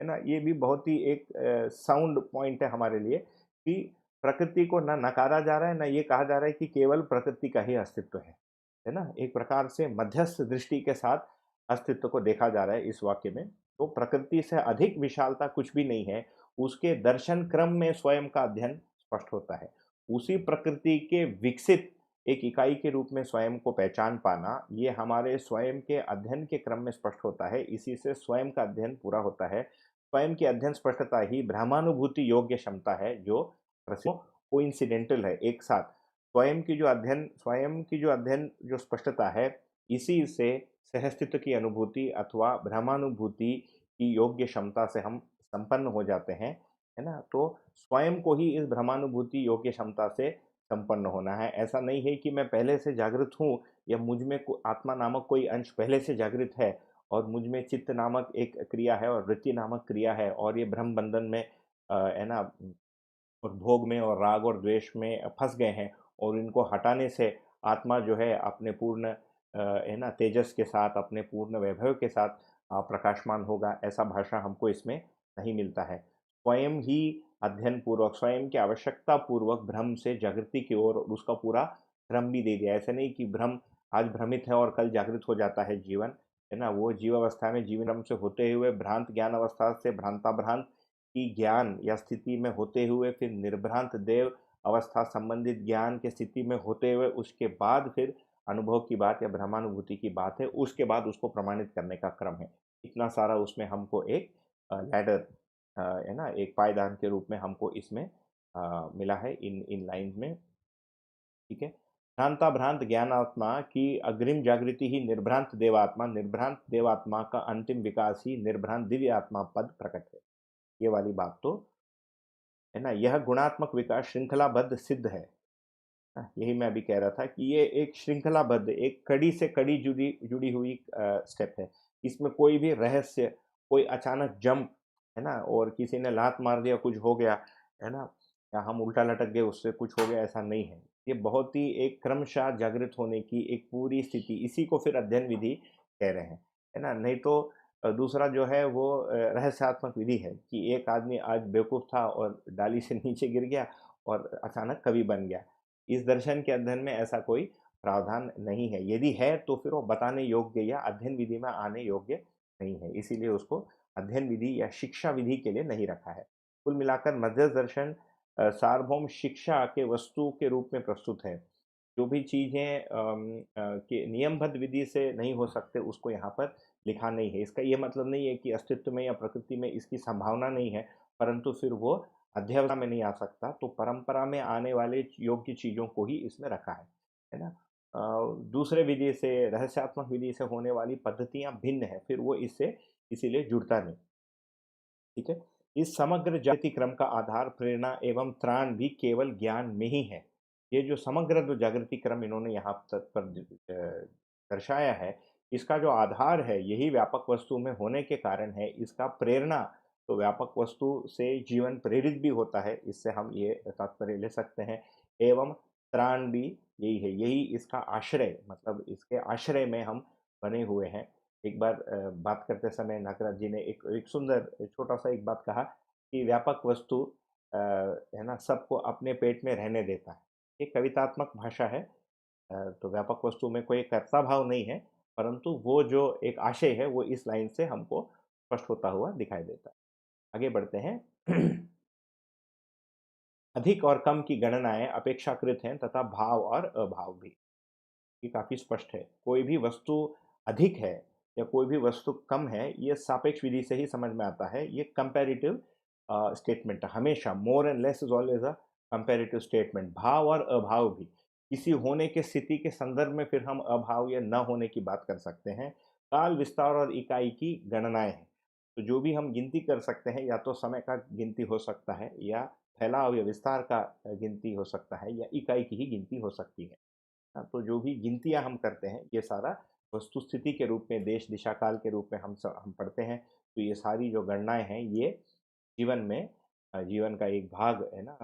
ना? ये भी बहुत ही एक साउंड पॉइंट है हमारे लिए कि प्रकृति को ना नकारा जा रहा है, ना ये कहा जा रहा है कि केवल प्रकृति का ही अस्तित्व है ना? एक प्रकार से मध्यस्थ दृष्टि के साथ अस्तित्व को देखा जा रहा है इस वाक्य में। तो प्रकृति से अधिक विशालता कुछ भी नहीं है, उसके दर्शन क्रम में स्वयं का अध्ययन स्पष्ट होता है। उसी प्रकृति के विकसित एक इकाई के रूप में स्वयं को पहचान पाना, ये हमारे स्वयं के अध्ययन के क्रम में स्पष्ट होता है, इसी से स्वयं का अध्ययन पूरा होता है। स्वयं की अध्ययन स्पष्टता ही ब्रह्मानुभूति योग्य क्षमता है, जो कोइंसिडेंटल है, एक साथ। स्वयं की जो अध्ययन जो स्पष्टता है, इसी से सहस्तित्व की अनुभूति अथवा ब्रह्मानुभूति की योग्य क्षमता से हम संपन्न हो जाते हैं, है ना? तो स्वयं को ही इस ब्रह्मानुभूति योग्य क्षमता से संपन्न होना है। ऐसा नहीं है कि मैं पहले से जागृत हूँ या मुझ में आत्मा नामक कोई अंश पहले से जागृत है और मुझ में चित्त नामक एक क्रिया है और वृत्ति नामक क्रिया है और ये भ्रम बंधन में है ना, और भोग में और राग और द्वेष में फंस गए हैं और इनको हटाने से आत्मा जो है अपने पूर्ण है ना तेजस के साथ, अपने पूर्ण वैभव के साथ प्रकाशमान होगा, ऐसा भाषा हमको इसमें नहीं मिलता है। स्वयं ही अध्ययन पूर्वक, स्वयं की आवश्यकता पूर्वक भ्रम से जागृति की ओर उसका पूरा क्रम भी दे दिया। ऐसे नहीं कि भ्रम आज भ्रमित है और कल जागृत हो जाता है जीवन, है ना? वो जीवावस्था में जीवन भ्रम से होते हुए भ्रांत ज्ञान अवस्था से भ्रांताभ्रांत की ज्ञान या स्थिति में होते हुए फिर निर्भ्रांत देव अवस्था संबंधित ज्ञान की स्थिति में होते हुए उसके बाद फिर अनुभव की बात या ब्रह्मानुभूति की बात है, उसके बाद उसको प्रमाणित करने का क्रम है। इतना सारा उसमें हमको एक लैडर है ना, एक पायदान के रूप में हमको इसमें मिला है इन इन लाइन में। ठीक है। भ्रांता भ्रांत ज्ञानात्मा की अग्रिम जागृति ही निर्भ्रांत देवात्मा का अंतिम विकास ही निर्भ्रांत दिव्य आत्मा पद प्रकट है। ये वाली बात तो है ना, यह गुणात्मक विकास श्रृंखलाबद्ध सिद्ध है। यही मैं अभी कह रहा था कि ये एक श्रृंखलाबद्ध, एक कड़ी से कड़ी जुड़ी जुड़ी हुई स्टेप है। इसमें कोई भी रहस्य, कोई अचानक जंप, है ना, और किसी ने लात मार दिया कुछ हो गया, है ना, या हम उल्टा लटक गए उससे कुछ हो गया, ऐसा नहीं है। ये बहुत ही एक क्रमशः जागृत होने की एक पूरी स्थिति, इसी को फिर अध्ययन विधि कह रहे हैं, है ना। नहीं तो दूसरा जो है वो रहस्यात्मक विधि है कि एक आदमी आज बेवकूफ़ था और डाली से नीचे गिर गया और अचानक कवि बन गया। इस दर्शन के अध्ययन में ऐसा कोई प्रावधान नहीं है। यदि है तो फिर वो बताने योग्य या अध्ययन विधि में आने योग्य नहीं है, इसीलिए उसको अध्ययन विधि या शिक्षा विधि के लिए नहीं रखा है। कुल मिलाकर मध्यस्थ दर्शन सार्वभौम शिक्षा के वस्तु के रूप में प्रस्तुत है। जो भी चीज़ें कि नियमबद्ध विधि से नहीं हो सकते, उसको यहाँ पर लिखा नहीं है। इसका ये मतलब नहीं है कि अस्तित्व में या प्रकृति में इसकी संभावना नहीं है, परंतु फिर वो अध्यवसाय में नहीं आ सकता, तो परंपरा में आने वाले योग्य चीज़ों को ही इसमें रखा है ना। दूसरे विधि से, रहस्यात्मक विधि से होने वाली पद्धतियाँ भिन्न हैं, फिर वो इससे इसीलिए जुड़ता नहीं। ठीक है? इस समग्र जागृति क्रम का आधार, प्रेरणा एवं त्राण भी केवल ज्ञान में ही है। ये जो समग्र जो जागृति क्रम इन्होंने यहाँ तक पर दर्शाया है, इसका जो आधार है, यही व्यापक वस्तु में होने के कारण है। इसका प्रेरणा तो व्यापक वस्तु से जीवन प्रेरित भी होता है, इससे हम ये तात्पर्य ले सकते हैं। एवं त्राण भी यही है, यही इसका आश्रय, मतलब इसके आश्रय में हम बने हुए हैं। एक बार बात करते समय नागराज जी ने एक एक सुंदर छोटा-सा एक बात कहा कि व्यापक वस्तु है ना, सबको अपने पेट में रहने देता है। ये कवितात्मक भाषा है। तो व्यापक वस्तु में कोई कर्ता भाव नहीं है, परंतु वो जो एक आशय है, वो इस लाइन से हमको स्पष्ट होता हुआ दिखाई देता है। आगे बढ़ते हैं। अधिक और कम की गणनाएँ अपेक्षाकृत हैं तथा भाव और अभाव भी। ये काफ़ी स्पष्ट है। कोई भी वस्तु अधिक है या कोई भी वस्तु कम है, ये सापेक्ष विधि से ही समझ में आता है। ये कंपैरेटिव स्टेटमेंट है हमेशा। More and less is always a comparative statement. भाव और अभाव भी। किसी होने की स्थिति के संदर्भ में फिर हम अभाव या न होने की बात कर सकते हैं। काल, विस्तार और इकाई की गणनाएँ हैं। तो जो भी हम गिनती कर सकते हैं, या तो समय का गिनती हो सकता है, या फैलाव या विस्तार का गिनती हो सकता है, या इकाई की ही गिनती हो सकती है। तो जो भी गिनतियाँ हम करते हैं, ये सारा वस्तु स्थिति के रूप में, देश दिशा काल के रूप में हम पढ़ते हैं। तो ये सारी जो गणनाएँ हैं, ये जीवन में जीवन का एक भाग है ना।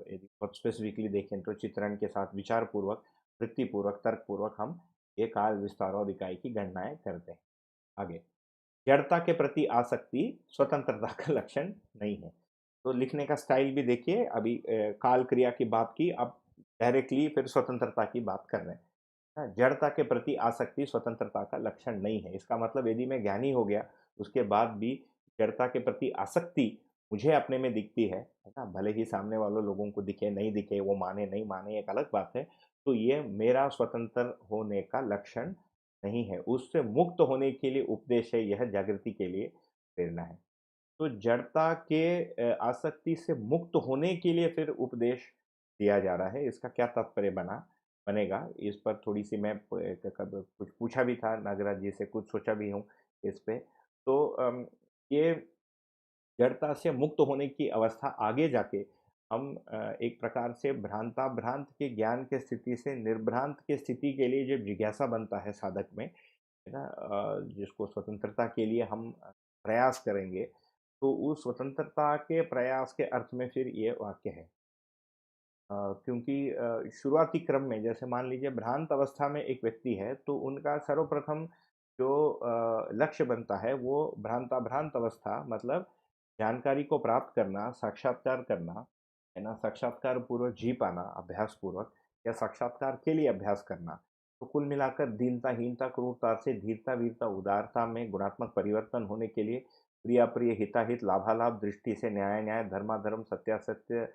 यदि बहुत स्पेसिफिकली देखें तो चित्रण के साथ विचारपूर्वक, वृत्तिपूर्वक, तर्कपूर्वक हम ये काल, विस्तार और इकाई की गणनाएँ करते हैं। आगे, जड़ता के प्रति आसक्ति स्वतंत्रता का लक्षण नहीं है। तो लिखने का स्टाइल भी देखिए, अभी काल क्रिया की बात की, अब डायरेक्टली फिर स्वतंत्रता की बात कर रहे हैं। हाँ, जड़ता के प्रति आसक्ति स्वतंत्रता का लक्षण नहीं है। इसका मतलब यदि मैं ज्ञानी हो गया, उसके बाद भी जड़ता के प्रति आसक्ति मुझे अपने में दिखती है ना? भले ही सामने वालों लोगों को दिखे, नहीं दिखे, वो माने, नहीं माने, एक अलग बात है। तो ये मेरा स्वतंत्र होने का लक्षण नहीं है। उससे मुक्त होने के लिए उपदेश है, यह जागृति के लिए प्रेरणा है। तो जड़ता के आसक्ति से मुक्त होने के लिए फिर उपदेश दिया जा रहा है। इसका क्या तात्पर्य बनेगा, इस पर थोड़ी-सी मैं कब कुछ पूछा भी था नागराज जी से, कुछ सोचा भी हूँ इस पे। तो ये जड़ता से मुक्त होने की अवस्था आगे जाके हम एक प्रकार से भ्रांताभ्रांत के ज्ञान के स्थिति से निर्भ्रांत की स्थिति के लिए जो जिज्ञासा बनता है साधक में, है ना, जिसको स्वतंत्रता के लिए हम प्रयास करेंगे, तो उस स्वतंत्रता के प्रयास के अर्थ में फिर ये वाक्य है। क्योंकि शुरुआती क्रम में जैसे मान लीजिए भ्रांत अवस्था में एक व्यक्ति है, तो उनका सर्वप्रथम जो लक्ष्य बनता है, वो भ्रांताभ्रांत अवस्था, मतलब जानकारी को प्राप्त करना, साक्षात्कार करना, है ना? साक्षात्कार पूर्वक जी पाना, अभ्यास पूर्वक, या साक्षात्कार के लिए अभ्यास करना। तो कुल मिलाकर दीनता, हीनता, क्रूरता से धीरता, वीरता, उदारता में गुणात्मक परिवर्तन होने के लिए प्रिय-अप्रिय, हिताहित, लाभालाभ दृष्टि से न्याय-अन्याय, धर्माधर्म, सत्यासत्य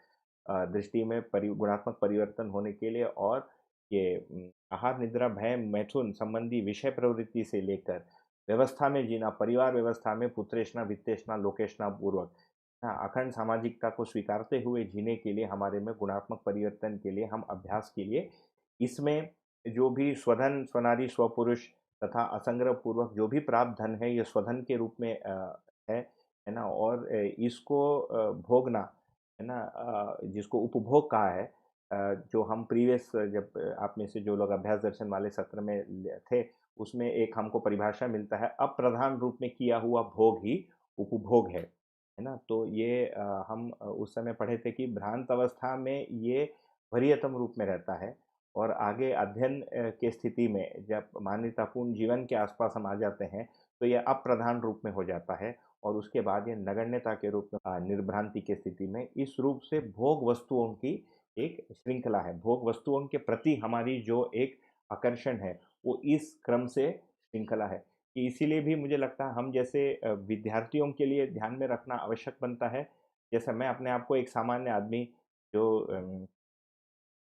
दृष्टि में गुणात्मक परिवर्तन होने के लिए, और ये आहार, निद्रा, भय, मैथुन संबंधी विषय प्रवृत्ति से लेकर व्यवस्था में जीना, परिवार व्यवस्था में पुत्रेषणा, वित्तेषणा, लोकेषणा पूर्वक, हाँ, अखंड सामाजिकता को स्वीकारते हुए जीने के लिए हमारे में गुणात्मक परिवर्तन के लिए हम अभ्यास के लिए इसमें जो भी स्वधन, स्वनारी, स्वपुरुष तथा असंग्रह पूर्वक जो भी प्राप्त धन है, ये स्वधन के रूप में है ना? और इसको भोगना, है ना, जिसको उपभोग कहा है, जो हम प्रीवियस जब आप में से जो लोग अभ्यास दर्शन वाले सत्र में थे, उसमें एक हमको परिभाषा मिलता है, अप्रधान रूप में किया हुआ भोग ही उपभोग है ना? तो ये हम उस समय पढ़े थे कि भ्रांत अवस्था में ये वरीयतम रूप में रहता है, और आगे अध्ययन के स्थिति में जब मान्यतापूर्ण जीवन के आसपास हम आ जाते हैं, तो ये अप्रधान रूप में हो जाता है, और उसके बाद ये नगण्यता के रूप में निर्भ्रांति की स्थिति में, इस रूप से भोग वस्तुओं की एक श्रृंखला है। भोग वस्तुओं के प्रति हमारी जो एक आकर्षण है, वो इस क्रम से श्रृंखला है। कि इसीलिए भी मुझे लगता है हम जैसे विद्यार्थियों के लिए ध्यान में रखना आवश्यक बनता है। जैसे मैं अपने आप को एक सामान्य आदमी जो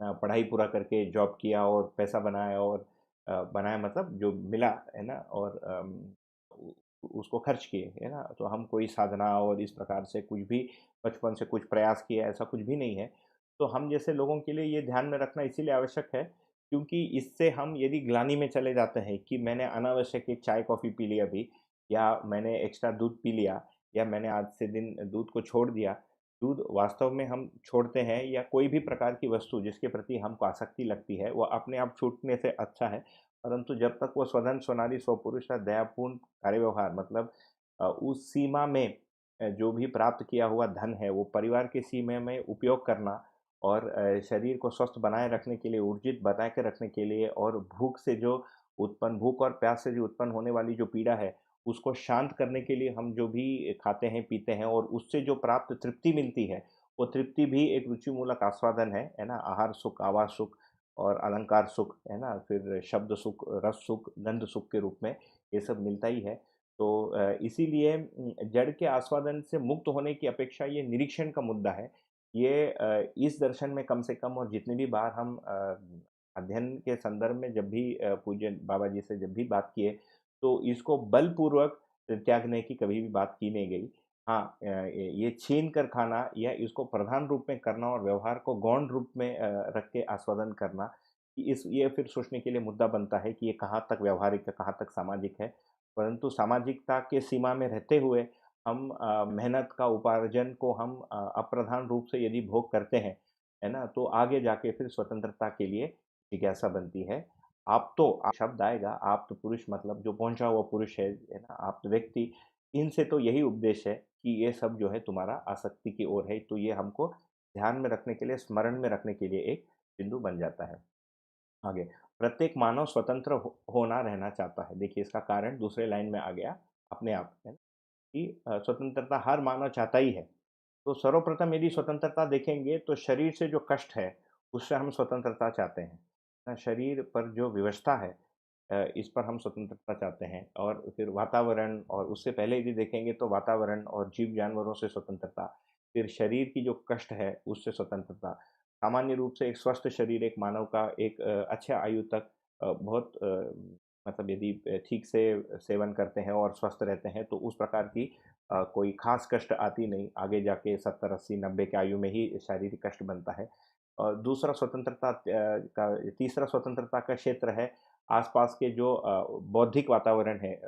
पढ़ाई पूरा करके जॉब किया और पैसा बनाया, और बनाया मतलब जो मिला, है ना, और उ उसको खर्च किए, है ना? तो हम कोई साधना और इस प्रकार से कुछ भी बचपन से कुछ प्रयास किया, ऐसा कुछ भी नहीं है। तो हम जैसे लोगों के लिए ये ध्यान में रखना इसीलिए आवश्यक है, क्योंकि इससे हम यदि ग्लानि में चले जाते हैं कि मैंने अनावश्यक एक चाय-कॉफ़ी पी ली अभी, या मैंने एक्स्ट्रा दूध पी लिया, या मैंने आज से दिन दूध को छोड़ दिया। दूध वास्तव में हम छोड़ते हैं, या कोई भी प्रकार की वस्तु जिसके प्रति हमको आसक्ति लगती है, वो अपने आप छूटने से अच्छा है। परंतु जब तक वो स्वधन, स्वनारी, स्वपुरुष या दयापूर्ण कार्य व्यवहार, मतलब उस सीमा में जो भी प्राप्त किया हुआ धन है वो परिवार की सीमा में उपयोग करना और शरीर को स्वस्थ बनाए रखने के लिए, ऊर्जित बना के रखने के लिए और भूख और प्यास से जो उत्पन्न होने वाली जो पीड़ा है, उसको शांत करने के लिए हम जो भी खाते हैं, पीते हैं और उससे जो प्राप्त तृप्ति मिलती है, वो तृप्ति भी एक रुचिमूलक आस्वादन है ना? आहार सुख, आवास सुख और अलंकार सुख, है ना? फिर शब्द सुख, रस सुख, गंध सुख के रूप में ये सब मिलता ही है। तो इसीलिए जड़ के आस्वादन से मुक्त होने की अपेक्षा ये निरीक्षण का मुद्दा है। ये इस दर्शन में कम से कम और जितनी भी बार हम अध्ययन के संदर्भ में जब भी पूज्य बाबा जी से जब भी बात किए, तो इसको बलपूर्वक त्यागने की कभी भी बात की नहीं गई। हाँ, ये छीन कर खाना या इसको प्रधान रूप में करना और व्यवहार को गौण रूप में रख के आस्वादन करना, इस ये फिर सोचने के लिए मुद्दा बनता है कि ये कहाँ तक व्यावहारिक है, कहाँ तक सामाजिक है। परंतु सामाजिकता के सीमा में रहते हुए हम मेहनत का उपार्जन को हम अप्रधान रूप से यदि भोग करते हैं, है ना? तो आगे जाके फिर स्वतंत्रता के लिए जिज्ञासा बनती है। शब्द आएगा, आप्त पुरुष मतलब जो पहुँचा हुआ पुरुष है ना? आप्त व्यक्ति, इनसे तो यही उपदेश है कि ये सब जो है तुम्हारा आसक्ति की ओर है, तो ये हमको ध्यान में रखने के लिए, स्मरण में रखने के लिए एक बिंदु बन जाता है। आगे, प्रत्येक मानव स्वतंत्र होना रहना चाहता है। देखिए इसका कारण दूसरे लाइन में आ गया अपने आप, है ना? कि स्वतंत्रता हर मानव चाहता ही है। तो सर्वप्रथम यदि स्वतंत्रता देखेंगे तो शरीर से जो कष्ट है, उससे हम स्वतंत्रता चाहते हैं। शरीर पर जो विवशता है, इस पर हम स्वतंत्रता चाहते हैं और फिर वातावरण, और उससे पहले यदि देखेंगे तो वातावरण और जीव जानवरों से स्वतंत्रता, फिर शरीर की जो कष्ट है उससे स्वतंत्रता। सामान्य रूप से एक स्वस्थ शरीर एक मानव का एक अच्छे आयु तक बहुत मतलब यदि ठीक से सेवन करते हैं और स्वस्थ रहते हैं तो उस प्रकार की कोई खास कष्ट आती नहीं। आगे जाके 70, 80, 90 की आयु में ही शारीरिक कष्ट बनता है। और दूसरा स्वतंत्रता का तीसरा स्वतंत्रता का क्षेत्र है आसपास के जो बौद्धिक वातावरण है,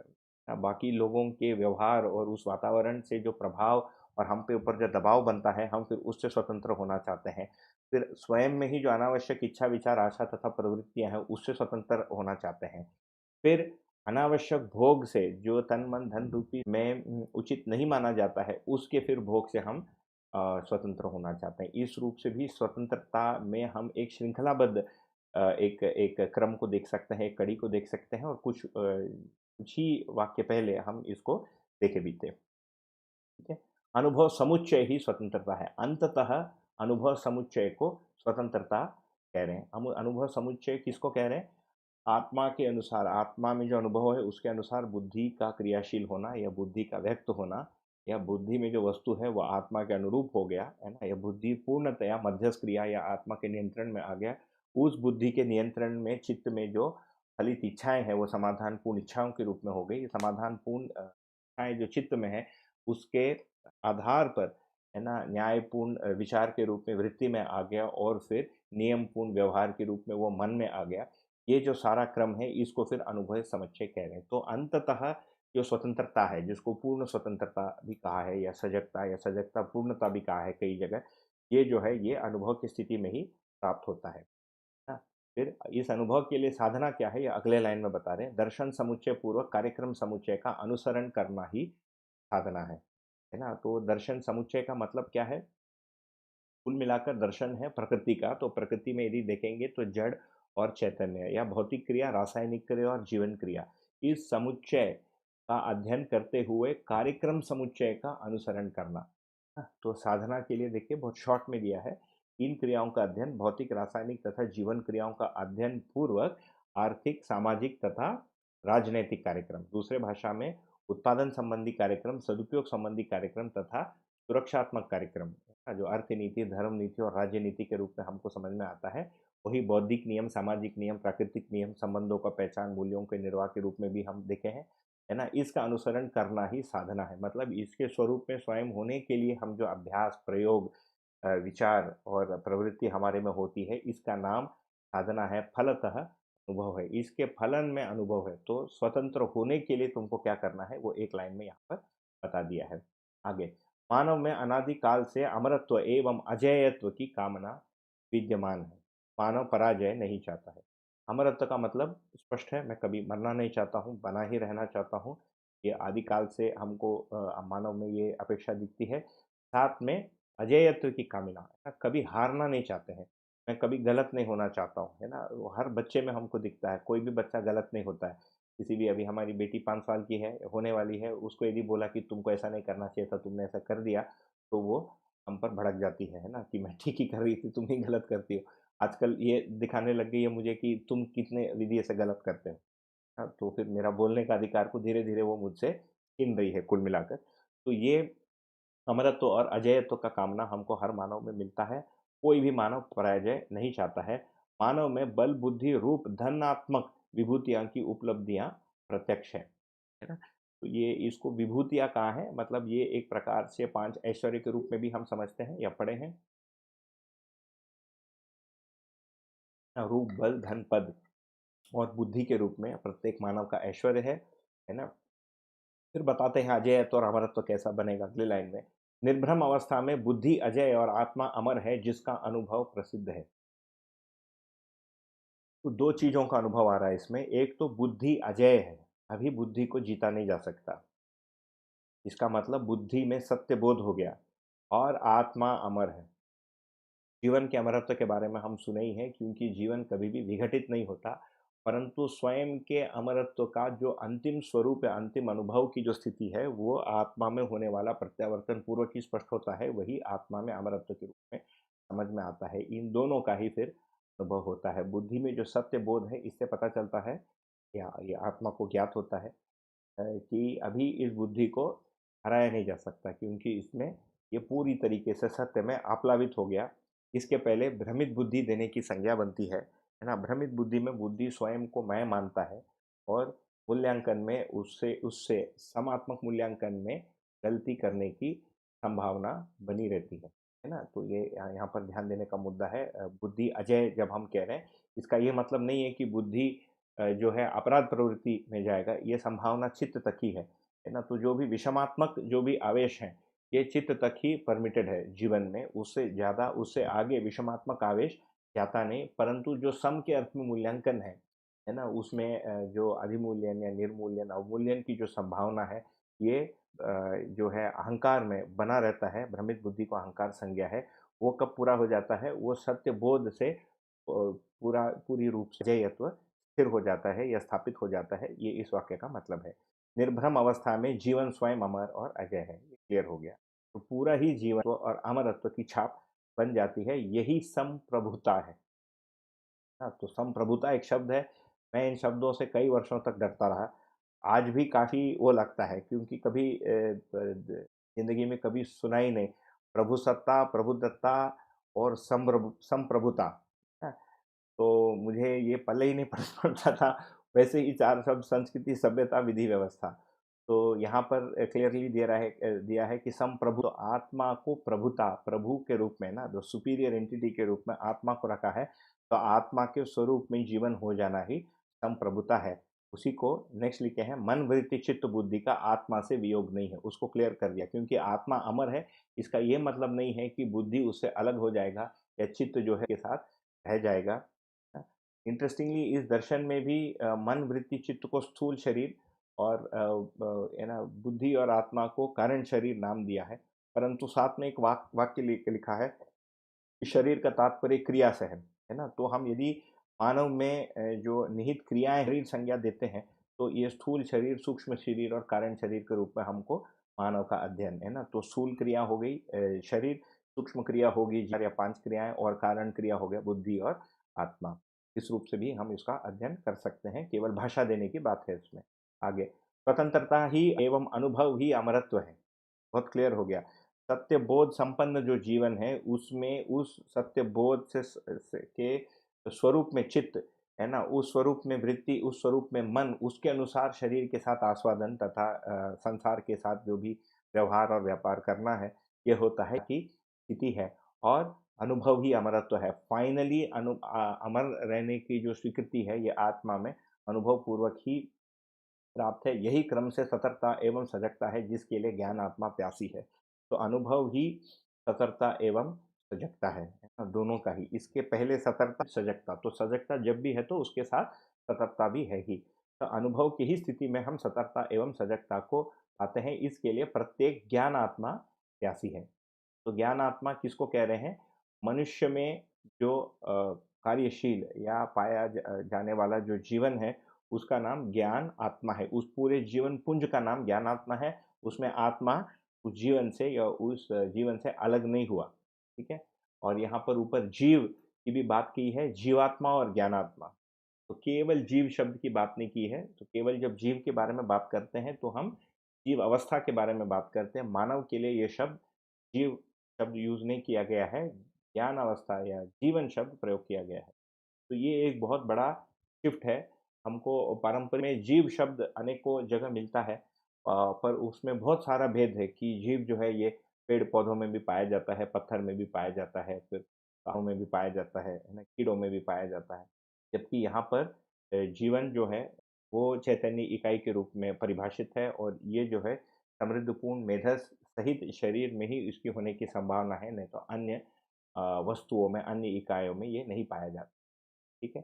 बाकी लोगों के व्यवहार और उस वातावरण से जो प्रभाव और हम पे ऊपर जो दबाव बनता है, हम फिर उससे स्वतंत्र होना चाहते हैं। फिर स्वयं में ही जो अनावश्यक इच्छा, विचार, आशा तथा प्रवृत्तियाँ हैं, उससे स्वतंत्र होना चाहते हैं। फिर अनावश्यक भोग से जो तन, मन, धन रूपी में उचित नहीं माना जाता है, उसके फिर भोग से हम स्वतंत्र होना चाहते हैं। इस रूप से भी स्वतंत्रता में हम एक श्रृंखलाबद्ध एक एक क्रम को देख सकते हैं, एक कड़ी को देख सकते हैं और कुछ ही वाक्य पहले हम इसको देखे भी थे। ठीक है? अनुभव समुच्चय ही स्वतंत्रता है। अंततः अनुभव समुच्चय को स्वतंत्रता कह रहे हैं। हम अनुभव समुच्चय किसको कह रहे हैं? आत्मा के अनुसार, आत्मा में जो अनुभव है उसके अनुसार बुद्धि का क्रियाशील होना या बुद्धि का व्यक्त होना, या बुद्धि में जो वस्तु है वो आत्मा के अनुरूप हो गया, है ना? या बुद्धि पूर्णतया मध्यस्थ क्रिया या आत्मा के नियंत्रण में आ गया। उस बुद्धि के नियंत्रण में चित्त में जो फलित इच्छाएँ हैं वो समाधान पूर्ण इच्छाओं के रूप में हो गई। समाधान पूर्ण इच्छाएँ जो चित्त में है उसके आधार पर, है ना, न्यायपूर्ण विचार के रूप में वृत्ति में आ गया और फिर नियमपूर्ण व्यवहार के रूप में वो मन में आ गया। ये जो सारा क्रम है इसको फिर अनुभव समुच्चय कह रहे हैं। तो अंततः जो स्वतंत्रता है, जिसको पूर्ण स्वतंत्रता भी कहा है या सजगता पूर्णता भी कहा है कई जगह, ये जो है ये अनुभव की स्थिति में ही प्राप्त होता है ना? फिर इस अनुभव के लिए साधना क्या है, ये अगले लाइन में बता रहे हैं। दर्शन समुच्चय पूर्वक कार्यक्रम समुच्चय का अनुसरण करना ही साधना है ना? तो दर्शन समुच्चय का मतलब क्या है? कुल मिलाकर दर्शन है प्रकृति का, तो प्रकृति में यदि देखेंगे तो जड़ और चैतन्य या भौतिक क्रिया, रासायनिक क्रिया और जीवन क्रिया, इस समुच्चय का अध्ययन करते हुए कार्यक्रम समुच्चय का अनुसरण करना। तो साधना के लिए देखिए बहुत शॉर्ट में दिया है, तीन क्रियाओं का अध्ययन, भौतिक, रासायनिक तथा जीवन क्रियाओं का अध्ययन पूर्वक आर्थिक, सामाजिक तथा राजनैतिक कार्यक्रम, दूसरे भाषा में उत्पादन संबंधी कार्यक्रम, सदुपयोग संबंधी कार्यक्रम तथा सुरक्षात्मक कार्यक्रम, जो अर्थ नीति, धर्म नीति और राज्य नीति के रूप में हमको समझ में आता है, वही बौद्धिक नियम, सामाजिक नियम, प्राकृतिक नियम, संबंधों का पहचान, मूल्यों के निर्वाह के रूप में भी हम देखे हैं, है ना? इसका अनुसरण करना ही साधना है। मतलब इसके स्वरूप में स्वयं होने के लिए हम जो अभ्यास, प्रयोग, विचार और प्रवृत्ति हमारे में होती है, इसका नाम साधना है, फलतः अनुभव है। इसके फलन में अनुभव है। तो स्वतंत्र होने के लिए तुमको क्या करना है, वो एक लाइन में यहाँ पर बता दिया है। आगे, मानव में अनादिकाल से अमरत्व एवं अजेयत्व की कामना विद्यमान है। मानव पराजय नहीं चाहता है। अमरत्व का मतलब स्पष्ट है, मैं कभी मरना नहीं चाहता हूँ, बना ही रहना चाहता हूँ। ये आदिकाल से हमको मानव में ये अपेक्षा दिखती है। साथ में अजेयत्व की कामना, है ना? कभी हारना नहीं चाहते हैं। मैं कभी गलत नहीं होना चाहता हूँ, है ना? वो हर बच्चे में हमको दिखता है, कोई भी बच्चा गलत नहीं होता है। किसी भी अभी हमारी बेटी 5 साल की है, होने वाली है, उसको यदि बोला कि तुमको ऐसा नहीं करना चाहिए था, तुमने ऐसा कर दिया, तो वो हम पर भड़क जाती है ना? कि मैं ठीक ही कर रही थी, तुम ही गलत करती हो। आजकल ये दिखाने लग गई है मुझे कि तुम कितने विधि से गलत करते हो। हाँ, तो फिर मेरा बोलने का अधिकार को धीरे-धीरे वो मुझसे छीन रही है कुल मिलाकर। तो ये अमरत्व और अजेयत्व का कामना हमको हर मानव में मिलता है। कोई भी मानव पराजय नहीं चाहता है। मानव में बल, बुद्धि, रूप, धनात्मक विभूतियाँ की उपलब्धियाँ प्रत्यक्ष है ना? तो ये इसको विभूतियाँ कहाँ है? मतलब ये एक प्रकार से 5 ऐश्वर्य के रूप में भी हम समझते हैं या पढ़े हैं। रूप, बल, धन, पद और बुद्धि के रूप में प्रत्येक मानव का ऐश्वर्य है ना? फिर बताते हैं अजेयत्व और अमरत्व कैसा बनेगा अगली लाइन में। निर्भ्रम अवस्था में बुद्धि अजय और आत्मा अमर है जिसका अनुभव प्रसिद्ध है। तो 2 चीज़ों का अनुभव आ रहा है इसमें, एक तो बुद्धि अजेय है, अभी बुद्धि को जीता नहीं जा सकता। इसका मतलब बुद्धि में सत्य बोध हो गया और आत्मा अमर है। जीवन के अमरत्व के बारे में हम सुने ही हैं क्योंकि जीवन कभी भी विघटित नहीं होता, परंतु स्वयं के अमरत्व का जो अंतिम स्वरूप या अंतिम अनुभव की जो स्थिति है, वो आत्मा में होने वाला प्रत्यावर्तन पूर्वक ही स्पष्ट होता है, वही आत्मा में अमरत्व के रूप में समझ में आता है। इन दोनों का ही फिर अनुभव होता है। बुद्धि में जो सत्य बोध है, इससे पता चलता है या ये आत्मा को ज्ञात होता है कि अभी इस बुद्धि को हराया नहीं जा सकता क्योंकि इसमें ये पूरी तरीके से सत्य में आप्लावित हो गया। इसके पहले भ्रमित बुद्धि देने की संज्ञा बनती है ना? भ्रमित बुद्धि में बुद्धि स्वयं को मैं मानता है और मूल्यांकन में उससे उससे समात्मक मूल्यांकन में गलती करने की संभावना बनी रहती है ना? तो ये यहाँ पर ध्यान देने का मुद्दा है। बुद्धि अजेय जब हम कह रहे हैं, इसका ये मतलब नहीं है कि बुद्धि जो है अपराध प्रवृत्ति में जाएगा, ये संभावना चित्त तक ही है ना? तो जो भी विषमात्मक जो भी आवेश हैं, ये चित्त तक ही परमिटेड है जीवन में, उससे ज़्यादा उससे आगे विषमात्मक आवेश जाता नहीं, परंतु जो सम के अर्थ में मूल्यांकन है ना? उसमें जो अधिमूल्यन या निर्मूल्यन, अवमूल्यन की जो संभावना है, ये जो है अहंकार में बना रहता है, भ्रमित बुद्धि को अहंकार संज्ञा है, वो कब पूरा हो जाता है? वो सत्य बोध से पूरी रूप से अजेयत्व स्थिर हो जाता है या स्थापित हो जाता है, ये इस वाक्य का मतलब है। निर्भ्रम अवस्था में जीवन स्वयं अमर और अजय है, ये क्लियर हो गया। तो पूरा ही जीवन और अमरत्व की छाप बन जाती है, यही संप्रभुता है। हाँ, तो संप्रभुता एक शब्द है, मैं इन शब्दों से कई वर्षों तक डरता रहा। आज भी काफ़ी वो लगता है क्योंकि कभी ज़िंदगी में कभी सुना ही नहीं। प्रभुसत्ता, प्रभुदत्ता और संप्रभुता। हाँ, तो मुझे ये पल्ले ही नहीं पड़ता था। वैसे ही 4 शब्द संस्कृति, सभ्यता, विधि, व्यवस्था। तो यहाँ पर क्लियरली दिया है कि संप्रभु तो आत्मा को प्रभुता, प्रभु के रूप में ना, जो सुपीरियर एंटिटी के रूप में आत्मा को रखा है, तो आत्मा के स्वरूप में जीवन हो जाना ही संप्रभुता है। उसी को नेक्स्ट लिखे हैं, मन, वृत्ति, चित्त, बुद्धि का आत्मा से वियोग नहीं है। उसको क्लियर कर दिया क्योंकि आत्मा अमर है, इसका ये मतलब नहीं है कि बुद्धि उससे अलग हो जाएगा या चित्त जो है के साथ रह जाएगा। इंटरेस्टिंगली इस दर्शन में भी मन, वृत्ति, चित्त को स्थूल शरीर और है ना बुद्धि और आत्मा को कारण शरीर नाम दिया है, परंतु साथ में एक वाक्य लिखा है कि शरीर का तात्पर्य क्रिया से है ना? तो हम यदि मानव में जो निहित क्रियाएँ शरीर संज्ञा देते हैं, तो ये स्थूल शरीर, सूक्ष्म शरीर और कारण शरीर के रूप में हमको मानव का अध्ययन है ना? तो स्थूल क्रिया हो गई शरीर, सूक्ष्म क्रिया होगी 4 या 5 क्रियाएँ और कारण क्रिया हो गया बुद्धि और आत्मा। इस रूप से भी हम इसका अध्ययन कर सकते हैं, केवल भाषा देने की बात है इसमें। आगे, स्वतंत्रता ही एवं अनुभव ही अमरत्व है। बहुत क्लियर हो गया। सत्य बोध संपन्न जो जीवन है, उसमें उस सत्य बोध से के स्वरूप में चित्त, है ना? उस स्वरूप में वृत्ति, उस स्वरूप में मन, उसके अनुसार शरीर के साथ आस्वादन तथा संसार के साथ जो भी व्यवहार और व्यापार करना है, ये होता है कि स्थिति है और अनुभव ही अमरत्व है। फाइनली अमर रहने की जो स्वीकृति है, ये आत्मा में अनुभव पूर्वक ही प्राप्त है। यही क्रम से सतर्कता एवं सजगता है जिसके लिए ज्ञान आत्मा प्यासी है। तो अनुभव ही सतर्कता एवं सजगता है ना? दोनों का ही। इसके पहले सतर्कता, सजगता। तो सजगता जब भी है तो उसके साथ सतर्कता भी है ही। तो अनुभव की ही स्थिति में हम सतर्कता एवं सजगता को पाते हैं। इसके लिए प्रत्येक ज्ञान आत्मा प्यासी है। तो ज्ञान आत्मा किसको कह रहे हैं? मनुष्य में जो कार्यशील या पाया जाने वाला जो जीवन है, उसका नाम ज्ञान आत्मा है। उस पूरे जीवन पुंज का नाम ज्ञान आत्मा है। उसमें आत्मा उस जीवन से या उस जीवन से अलग नहीं हुआ। ठीक है? और यहाँ पर ऊपर जीव की भी बात की है, जीवात्मा और ज्ञानात्मा। तो केवल जीव शब्द की बात नहीं की है। तो केवल जब जीव के बारे में बात करते हैं तो हम जीव अवस्था के बारे में बात करते हैं। मानव के लिए ये शब्द जीव शब्द यूज नहीं किया गया है, ज्ञान अवस्था या जीवन शब्द प्रयोग किया गया है। तो ये एक बहुत बड़ा शिफ्ट है। हमको पारंपरिक में जीव शब्द अनेकों जगह मिलता है, पर उसमें बहुत सारा भेद है कि जीव जो है ये पेड़ पौधों में भी पाया जाता है, पत्थर में भी पाया जाता है, फिर कारों में भी पाया जाता है ना, कीड़ों में भी पाया जाता है। जबकि यहाँ पर जीवन जो है वो चैतन्य इकाई के रूप में परिभाषित है, और ये जो है समृद्धपूर्ण मेधस सहित शरीर में ही इसकी होने की संभावना है, नहीं तो अन्य वस्तुओं में, अन्य इकाइयों में ये नहीं पाया जाता। ठीक है?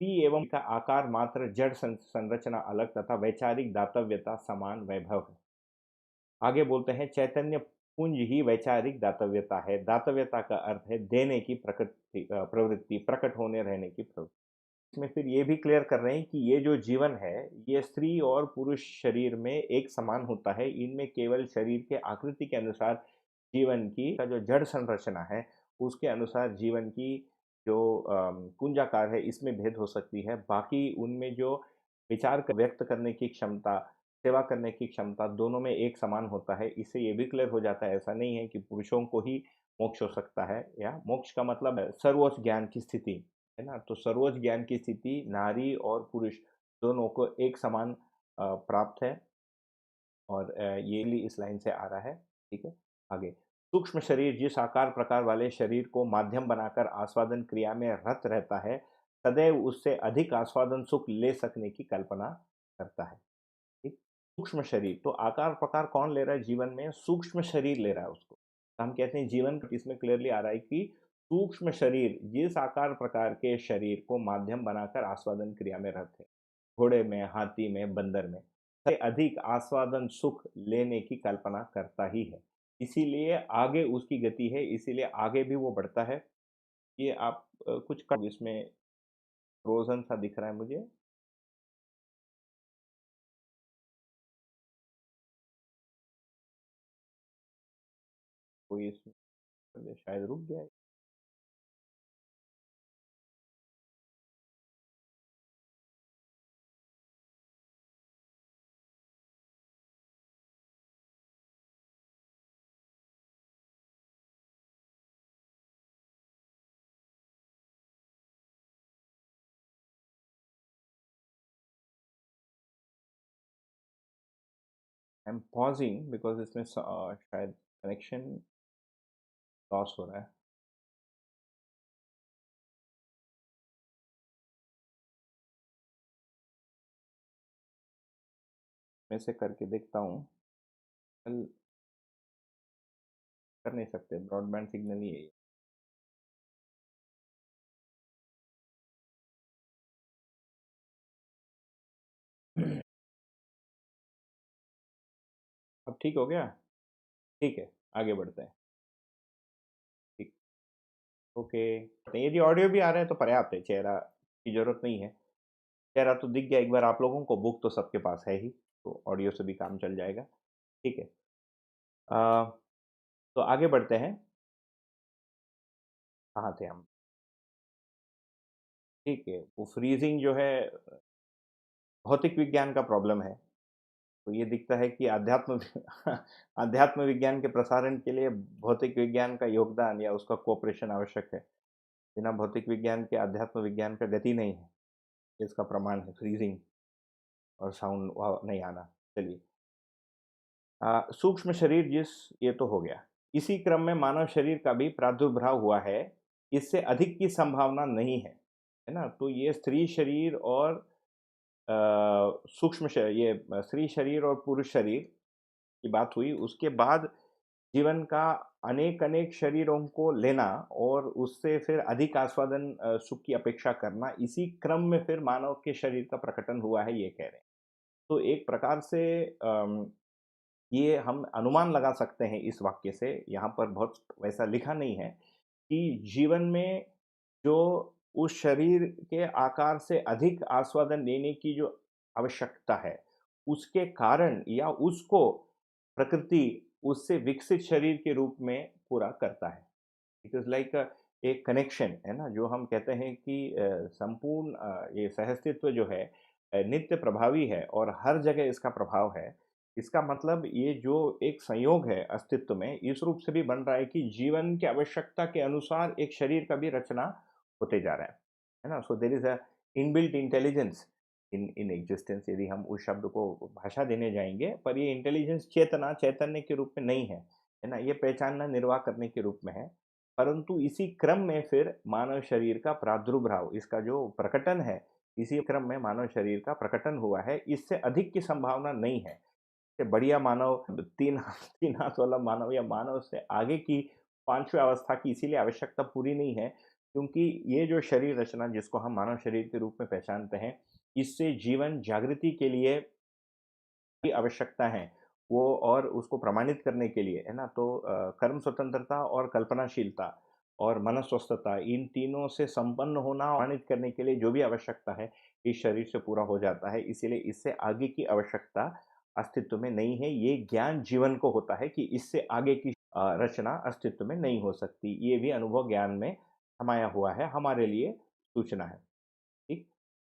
पी एवं का आकार मात्र जड़ संरचना अलग तथा वैचारिक दातव्यता समान वैभव है। आगे बोलते हैं चैतन्य पुंज ही वैचारिक दातव्यता है। दातव्यता का अर्थ है देने की प्रवृत्ति, प्रकट होने रहने की प्रवृत्ति। इसमें फिर ये भी क्लियर कर रहे हैं कि ये जो जीवन है ये स्त्री और पुरुष शरीर में एक समान होता है। इनमें केवल शरीर के आकृति के अनुसार जीवन की का जो जड़ संरचना है उसके अनुसार जीवन की जो कुंजाकार है इसमें भेद हो सकती है। बाकी उनमें जो व्यक्त करने की क्षमता, सेवा करने की क्षमता दोनों में एक समान होता है। इससे ये भी क्लियर हो जाता है, ऐसा नहीं है कि पुरुषों को ही मोक्ष हो सकता है, या मोक्ष का मतलब है सर्वोच्च ज्ञान की स्थिति, है ना? तो सर्वोच्च ज्ञान की स्थिति नारी और पुरुष दोनों को एक समान प्राप्त है, और ये भी इस लाइन से आ रहा है। ठीक है? आगे, सूक्ष्म शरीर जिस आकार प्रकार वाले शरीर को माध्यम बनाकर आस्वादन क्रिया में रत रहता है, सदैव उससे अधिक आस्वादन सुख ले सकने की कल्पना करता है। ठीक? सूक्ष्म शरीर, तो आकार प्रकार कौन ले रहा है जीवन में? सूक्ष्म शरीर ले रहा है उसको। तो हम कहते हैं जीवन, इसमें क्लियरली आ रहा है कि सूक्ष्म शरीर जिस आकार प्रकार के शरीर को माध्यम बनाकर आस्वादन क्रिया में रत है, घोड़े में, हाथी में, बंदर में, से अधिक आस्वादन सुख लेने की कल्पना करता ही है। इसीलिए आगे उसकी गति है, इसीलिए आगे भी वो बढ़ता है। ये आप कुछ इसमें फ्रोजन सा दिख रहा है मुझे। कोई इसमें शायद रुक गया है। आई एम पॉजिंग बिकॉज इसमें शायद कनेक्शन लॉस हो रहा है। मैं से करके देखता हूँ। कल कर नहीं सकते, ब्रॉडबैंड सिग्नल ही है ये। अब ठीक हो गया? ठीक है, आगे बढ़ते हैं। ठीक। ओके। यदि ऑडियो भी आ रहा है तो पर्याप्त है, चेहरा की जरूरत नहीं है। चेहरा तो दिख गया एक बार आप लोगों को, बुक तो सबके पास है ही, तो ऑडियो से भी काम चल जाएगा। ठीक है। तो आगे बढ़ते हैं। कहाँ थे हम? ठीक है, वो फ्रीजिंग जो है भौतिक विज्ञान का प्रॉब्लम है। तो ये दिखता है कि अध्यात्म अध्यात्म विज्ञान के प्रसारण के लिए भौतिक विज्ञान का योगदान या उसका कोऑपरेशन आवश्यक है। बिना भौतिक विज्ञान के अध्यात्म विज्ञान का गति नहीं है। इसका प्रमाण है फ्रीजिंग और साउंड नहीं आना। चलिए, सूक्ष्म शरीर जिस, ये तो हो गया। इसी क्रम में मानव शरीर का भी प्रादुर्भाव हुआ है। इससे अधिक की संभावना नहीं है ना? तो ये स्त्री शरीर और सूक्ष्म शरीर, ये स्त्री शरीर और पुरुष शरीर की बात हुई। उसके बाद जीवन का अनेक-अनेक शरीरों को लेना और उससे फिर अधिक आस्वादन सुख की अपेक्षा करना, इसी क्रम में फिर मानव के शरीर का प्रकटन हुआ है, ये कह रहे हैं। तो एक प्रकार से ये हम अनुमान लगा सकते हैं इस वाक्य से, यहाँ पर बहुत वैसा लिखा नहीं है कि जीवन में जो उस शरीर के आकार से अधिक आस्वादन लेने की जो आवश्यकता है, उसके कारण या उसको प्रकृति उससे विकसित शरीर के रूप में पूरा करता है। इट इज़ लाइक एक कनेक्शन है ना, जो हम कहते हैं कि संपूर्ण ये सहअस्तित्व जो है नित्य प्रभावी है और हर जगह इसका प्रभाव है। इसका मतलब ये जो एक संयोग है अस्तित्व में, इस रूप से भी बन रहा है कि जीवन की आवश्यकता के अनुसार एक शरीर का भी रचना होते जा रहा है ना? So there is a inbuilt intelligence in in existence, यदि हम उस शब्द को भाषा देने जाएँगे, पर ये इंटेलिजेंस चेतना, चैतन्य के रूप में नहीं है ना? ये पहचानना, निर्वाह करने के रूप में है। परंतु इसी क्रम में फिर मानव शरीर का प्रादुर्भाव, इसका जो प्रकटन है, इसी क्रम में मानव शरीर का प्रकटन हुआ है। इससे अधिक की संभावना नहीं है। इससे बढ़िया मानव 3 3 हाथ वाला मानव या मानव से आगे की 5वीं अवस्था की इसीलिए आवश्यकता पूरी नहीं है, क्योंकि ये जो शरीर रचना जिसको हम मानव शरीर के रूप में पहचानते हैं, इससे जीवन जागृति के लिए की आवश्यकता है, वो और उसको प्रमाणित करने के लिए, है ना? तो कर्म स्वतंत्रता और कल्पनाशीलता और मनस्वस्थता, इन तीनों से संपन्न होना, प्रमाणित करने के लिए जो भी आवश्यकता है, इस शरीर से पूरा हो जाता है। इसीलिए इससे आगे की आवश्यकता अस्तित्व में नहीं है। ये ज्ञान जीवन को होता है कि इससे आगे की रचना अस्तित्व में नहीं हो सकती। ये भी अनुभव ज्ञान में समाया हुआ है, हमारे लिए सूचना है। ठीक?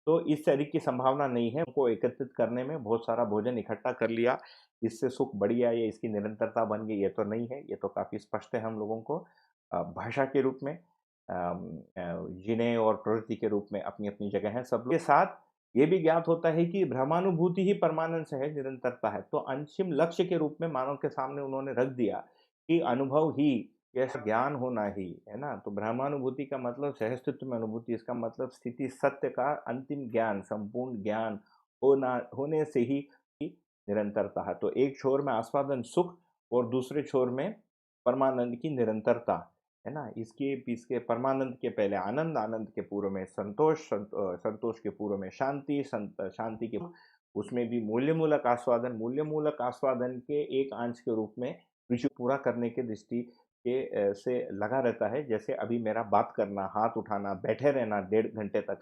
तो इससे अधिक की संभावना नहीं है, उनको एकत्रित करने में बहुत सारा भोजन इकट्ठा कर लिया, इससे सुख बढ़ गया या इसकी निरंतरता बन गई, ये तो नहीं है, ये तो काफ़ी स्पष्ट है हम लोगों को। भाषा के रूप में जिने और प्रवृत्ति के रूप में अपनी-अपनी जगह है सब लोग के साथ ये भी ज्ञात होता है कि ब्रह्मानुभूति ही परमानंद है, निरंतरता है। तो अंतिम लक्ष्य के रूप में मानव के सामने उन्होंने रख दिया कि अनुभव ही ऐसा ज्ञान होना ही, है ना? तो ब्रह्मानुभूति का मतलब सहअस्तित्व में अनुभूति, इसका मतलब स्थिति सत्य का अंतिम ज्ञान, संपूर्ण ज्ञान होने से ही निरंतरता है। तो एक छोर में आस्वादन सुख और दूसरे छोर में परमानंद की निरंतरता, है ना? इसके परमानंद के पहले आनंद, आनंद के पूर्व में संतोष, संतोष के पूर्व में शांति, शांति के उसमें भी मूल्यमूलक आस्वादन के एक अंश के रूप में विश्व पूरा करने की दृष्टि के से लगा रहता है। जैसे अभी मेरा बात करना, हाथ उठाना, बैठे रहना 1.5 घंटे तक,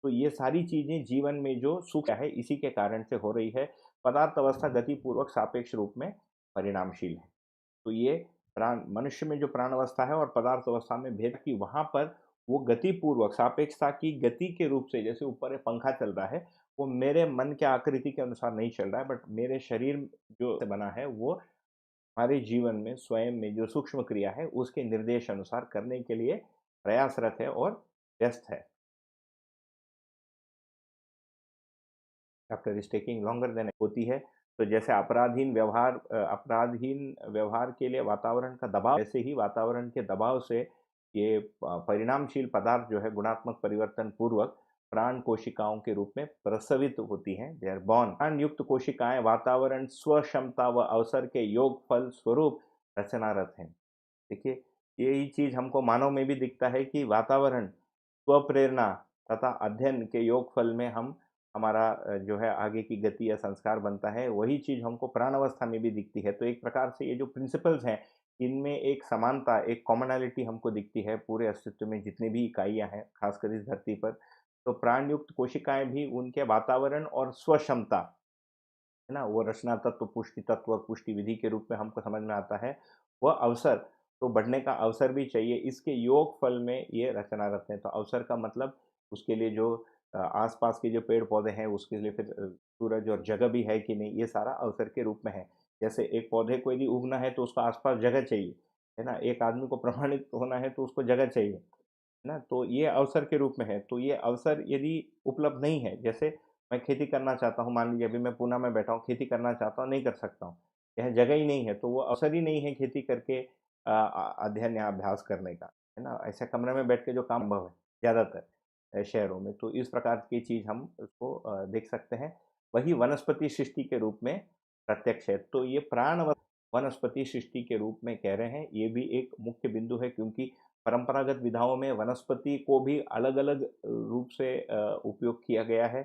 तो ये सारी चीज़ें जीवन में जो सुख है, इसी के कारण से हो रही है। पदार्थ अवस्था गतिपूर्वक सापेक्ष रूप में परिणामशील है। तो ये प्राण मनुष्य में जो प्राण अवस्था है और पदार्थ अवस्था में भेद की वहाँ पर वो गतिपूर्वक सापेक्षता की गति के रूप से, जैसे ऊपर एक पंखा चल रहा है, वो मेरे मन के आकृति के अनुसार नहीं चल रहा है, बट मेरे शरीर जो बना है वो हमारे जीवन में स्वयं में जो सूक्ष्म क्रिया है उसके निर्देश अनुसार करने के लिए प्रयासरत है और व्यस्त है। After is taking longer than होती है। तो जैसे अपराधहीन व्यवहार के लिए वातावरण का दबाव, ऐसे ही वातावरण के दबाव से ये परिणामशील पदार्थ जो है गुणात्मक परिवर्तन पूर्वक प्राण कोशिकाओं के रूप में प्रसवित होती हैं, दे आर बॉर्न। प्राण युक्त कोशिकाएं वातावरण स्व क्षमता व अवसर के योग फल स्वरूप रचनारत हैं। देखिए, यही चीज़ हमको मानव में भी दिखता है कि वातावरण, स्वप्रेरणा तथा अध्ययन के योगफल में हम हमारा जो है आगे की गति या संस्कार बनता है, वही चीज़ हमको प्राणावस्था में भी दिखती है। तो एक प्रकार से ये जो प्रिंसिपल्स हैं, इनमें एक समानता, एक कॉमनैलिटी हमको दिखती है पूरे अस्तित्व में जितनी भी इकाइयाँ हैं, खासकर इस धरती पर। तो प्राणयुक्त कोशिकाएँ भी उनके वातावरण और स्वक्षमता, है ना? वो रचना तत्व, पुष्टि तत्व और पुष्टि विधि के रूप में हमको समझ में आता है। वह अवसर, तो बढ़ने का अवसर भी चाहिए, इसके योग फल में ये रचनारत हैं। तो अवसर का मतलब उसके लिए जो आस-पास के जो पेड़-पौधे हैं, उसके लिए फिर सूरज और जगह भी है कि नहीं, ये सारा अवसर के रूप में है। जैसे एक पौधे को यदि उगना है तो उसको आस-पास जगह चाहिए, है ना? एक आदमी को प्रमाणित होना है तो उसको जगह चाहिए, है ना? तो ये अवसर के रूप में है। तो ये अवसर यदि उपलब्ध नहीं है, जैसे मैं खेती करना चाहता हूँ, मान लीजिए अभी मैं पूना में बैठा हूँ, खेती करना चाहता हूँ, नहीं कर सकता हूँ। यहाँ जगह ही नहीं है, तो वो अवसर ही नहीं है खेती करके अध्ययन या अभ्यास करने का, है ना? ऐसे कमरे में बैठ के जो काम संभव है ज़्यादातर शहरों में, तो इस प्रकार की चीज़ हम उसको देख सकते हैं। वही वनस्पति सृष्टि के रूप में प्रत्यक्ष है। तो ये प्राण वनस्पति सृष्टि के रूप में कह रहे हैं। ये भी एक मुख्य बिंदु है, क्योंकि परंपरागत विधाओं में वनस्पति को भी अलग-अलग रूप से उपयोग किया गया है।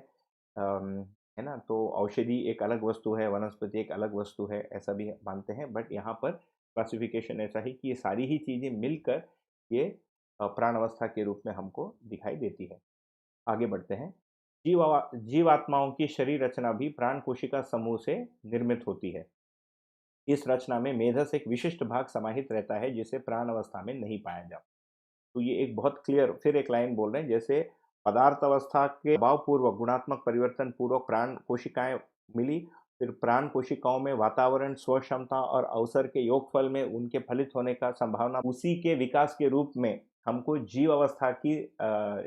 है ना? तो औषधि एक अलग वस्तु है, वनस्पति एक अलग वस्तु है, ऐसा भी मानते हैं। बट यहाँ पर क्लासिफिकेशन ऐसा है कि ये सारी ही चीज़ें मिलकर ये प्राणावस्था के रूप में हमको दिखाई देती है। आगे बढ़ते हैं। जीवात्माओं की शरीर रचना भी प्राण कोशिका समूह से निर्मित होती है। इस रचना में मेधस एक विशिष्ट भाग समाहित रहता है, जिसे प्राण अवस्था में नहीं पाया जाता। तो ये एक बहुत क्लियर फिर एक लाइन बोल रहे हैं, जैसे पदार्थ अवस्था के दबाव पूर्वक गुणात्मक परिवर्तन पूर्वक प्राण कोशिकाएं मिली, फिर प्राण कोशिकाओं में वातावरण, स्व क्षमता और अवसर के योगफल में उनके फलित होने का संभावना, उसी के विकास के रूप में हमको जीव अवस्था की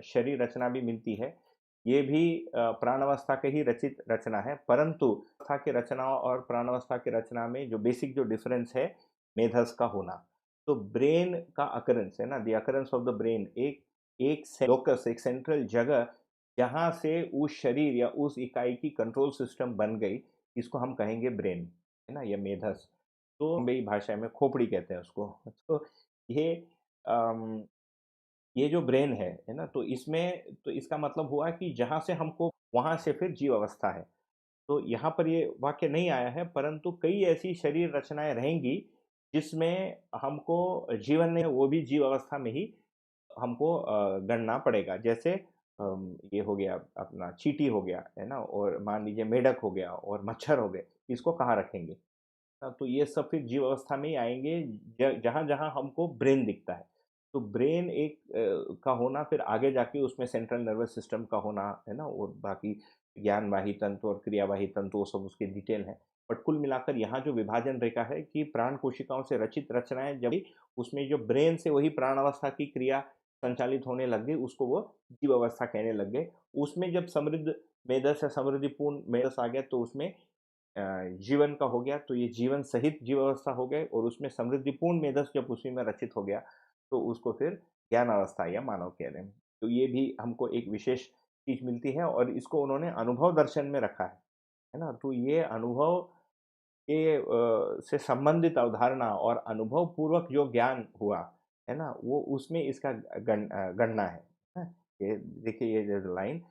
शरीर रचना भी मिलती है। ये भी प्राणावस्था के ही रचित रचना है, परंतु अवस्था की रचना और प्राणावस्था की रचना में जो बेसिक जो डिफरेंस है, मेधस का होना। तो ब्रेन का अकरेंस है ना, the occurrence of the brain, एक लोकस, एक सेंट्रल जगह जहाँ से उस शरीर या उस इकाई की कंट्रोल सिस्टम बन गई, इसको हम कहेंगे ब्रेन, है ना, या मेधस। तो बम्बई भाषा में खोपड़ी कहते हैं उसको। तो ये अम, ये जो ब्रेन है ना, तो इसमें तो इसका मतलब हुआ कि जहाँ से हमको वहाँ से फिर जीव अवस्था है। तो यहाँ पर ये वाक्य नहीं आया है, परंतु कई ऐसी शरीर रचनाएँ रहेंगी, जिसमें हमको जीवन नहीं, वो भी जीव अवस्था में ही हमको गणना पड़ेगा। जैसे ये हो गया अपना चींटी हो गया, है ना? और मान लीजिए मेढक हो गया और मच्छर हो गए, इसको कहाँ रखेंगे? तो ये सब फिर जीव अवस्था में ही आएँगे, ज जहाँ-जहाँ हमको ब्रेन दिखता है। तो ब्रेन एक का होना, फिर आगे जाके उसमें सेंट्रल नर्वस सिस्टम का होना, है ना? और बाकी ज्ञानवाही तंत्र और क्रियावाही तंत्र, वो सब उसके डिटेल हैं। बट कुल मिलाकर यहाँ जो विभाजन रेखा है कि प्राण कोशिकाओं से रचित रचनाएँ जब भी उसमें जो ब्रेन से वही प्राण अवस्था की क्रिया संचालित होने लग गई, उसको वो जीव अवस्था कहने लग गए। उसमें जब समृद्ध मेधस या समृद्धिपूर्ण मेधस आ गया, तो उसमें जीवन का हो गया, तो ये जीवन सहित जीव अवस्था हो गए, और उसमें समृद्धिपूर्ण मेधस जब उसी में रचित हो गया, तो उसको फिर ज्ञान अवस्था या मानव कह रहे हैं। तो ये भी हमको एक विशेष चीज़ मिलती है, और इसको उन्होंने अनुभव दर्शन में रखा है ना? तो ये अनुभव के से संबंधित अवधारणा और अनुभव पूर्वक जो ज्ञान हुआ, है ना? वो उसमें इसका गणना है। हाँ? ये देखिए, ये जो लाइन,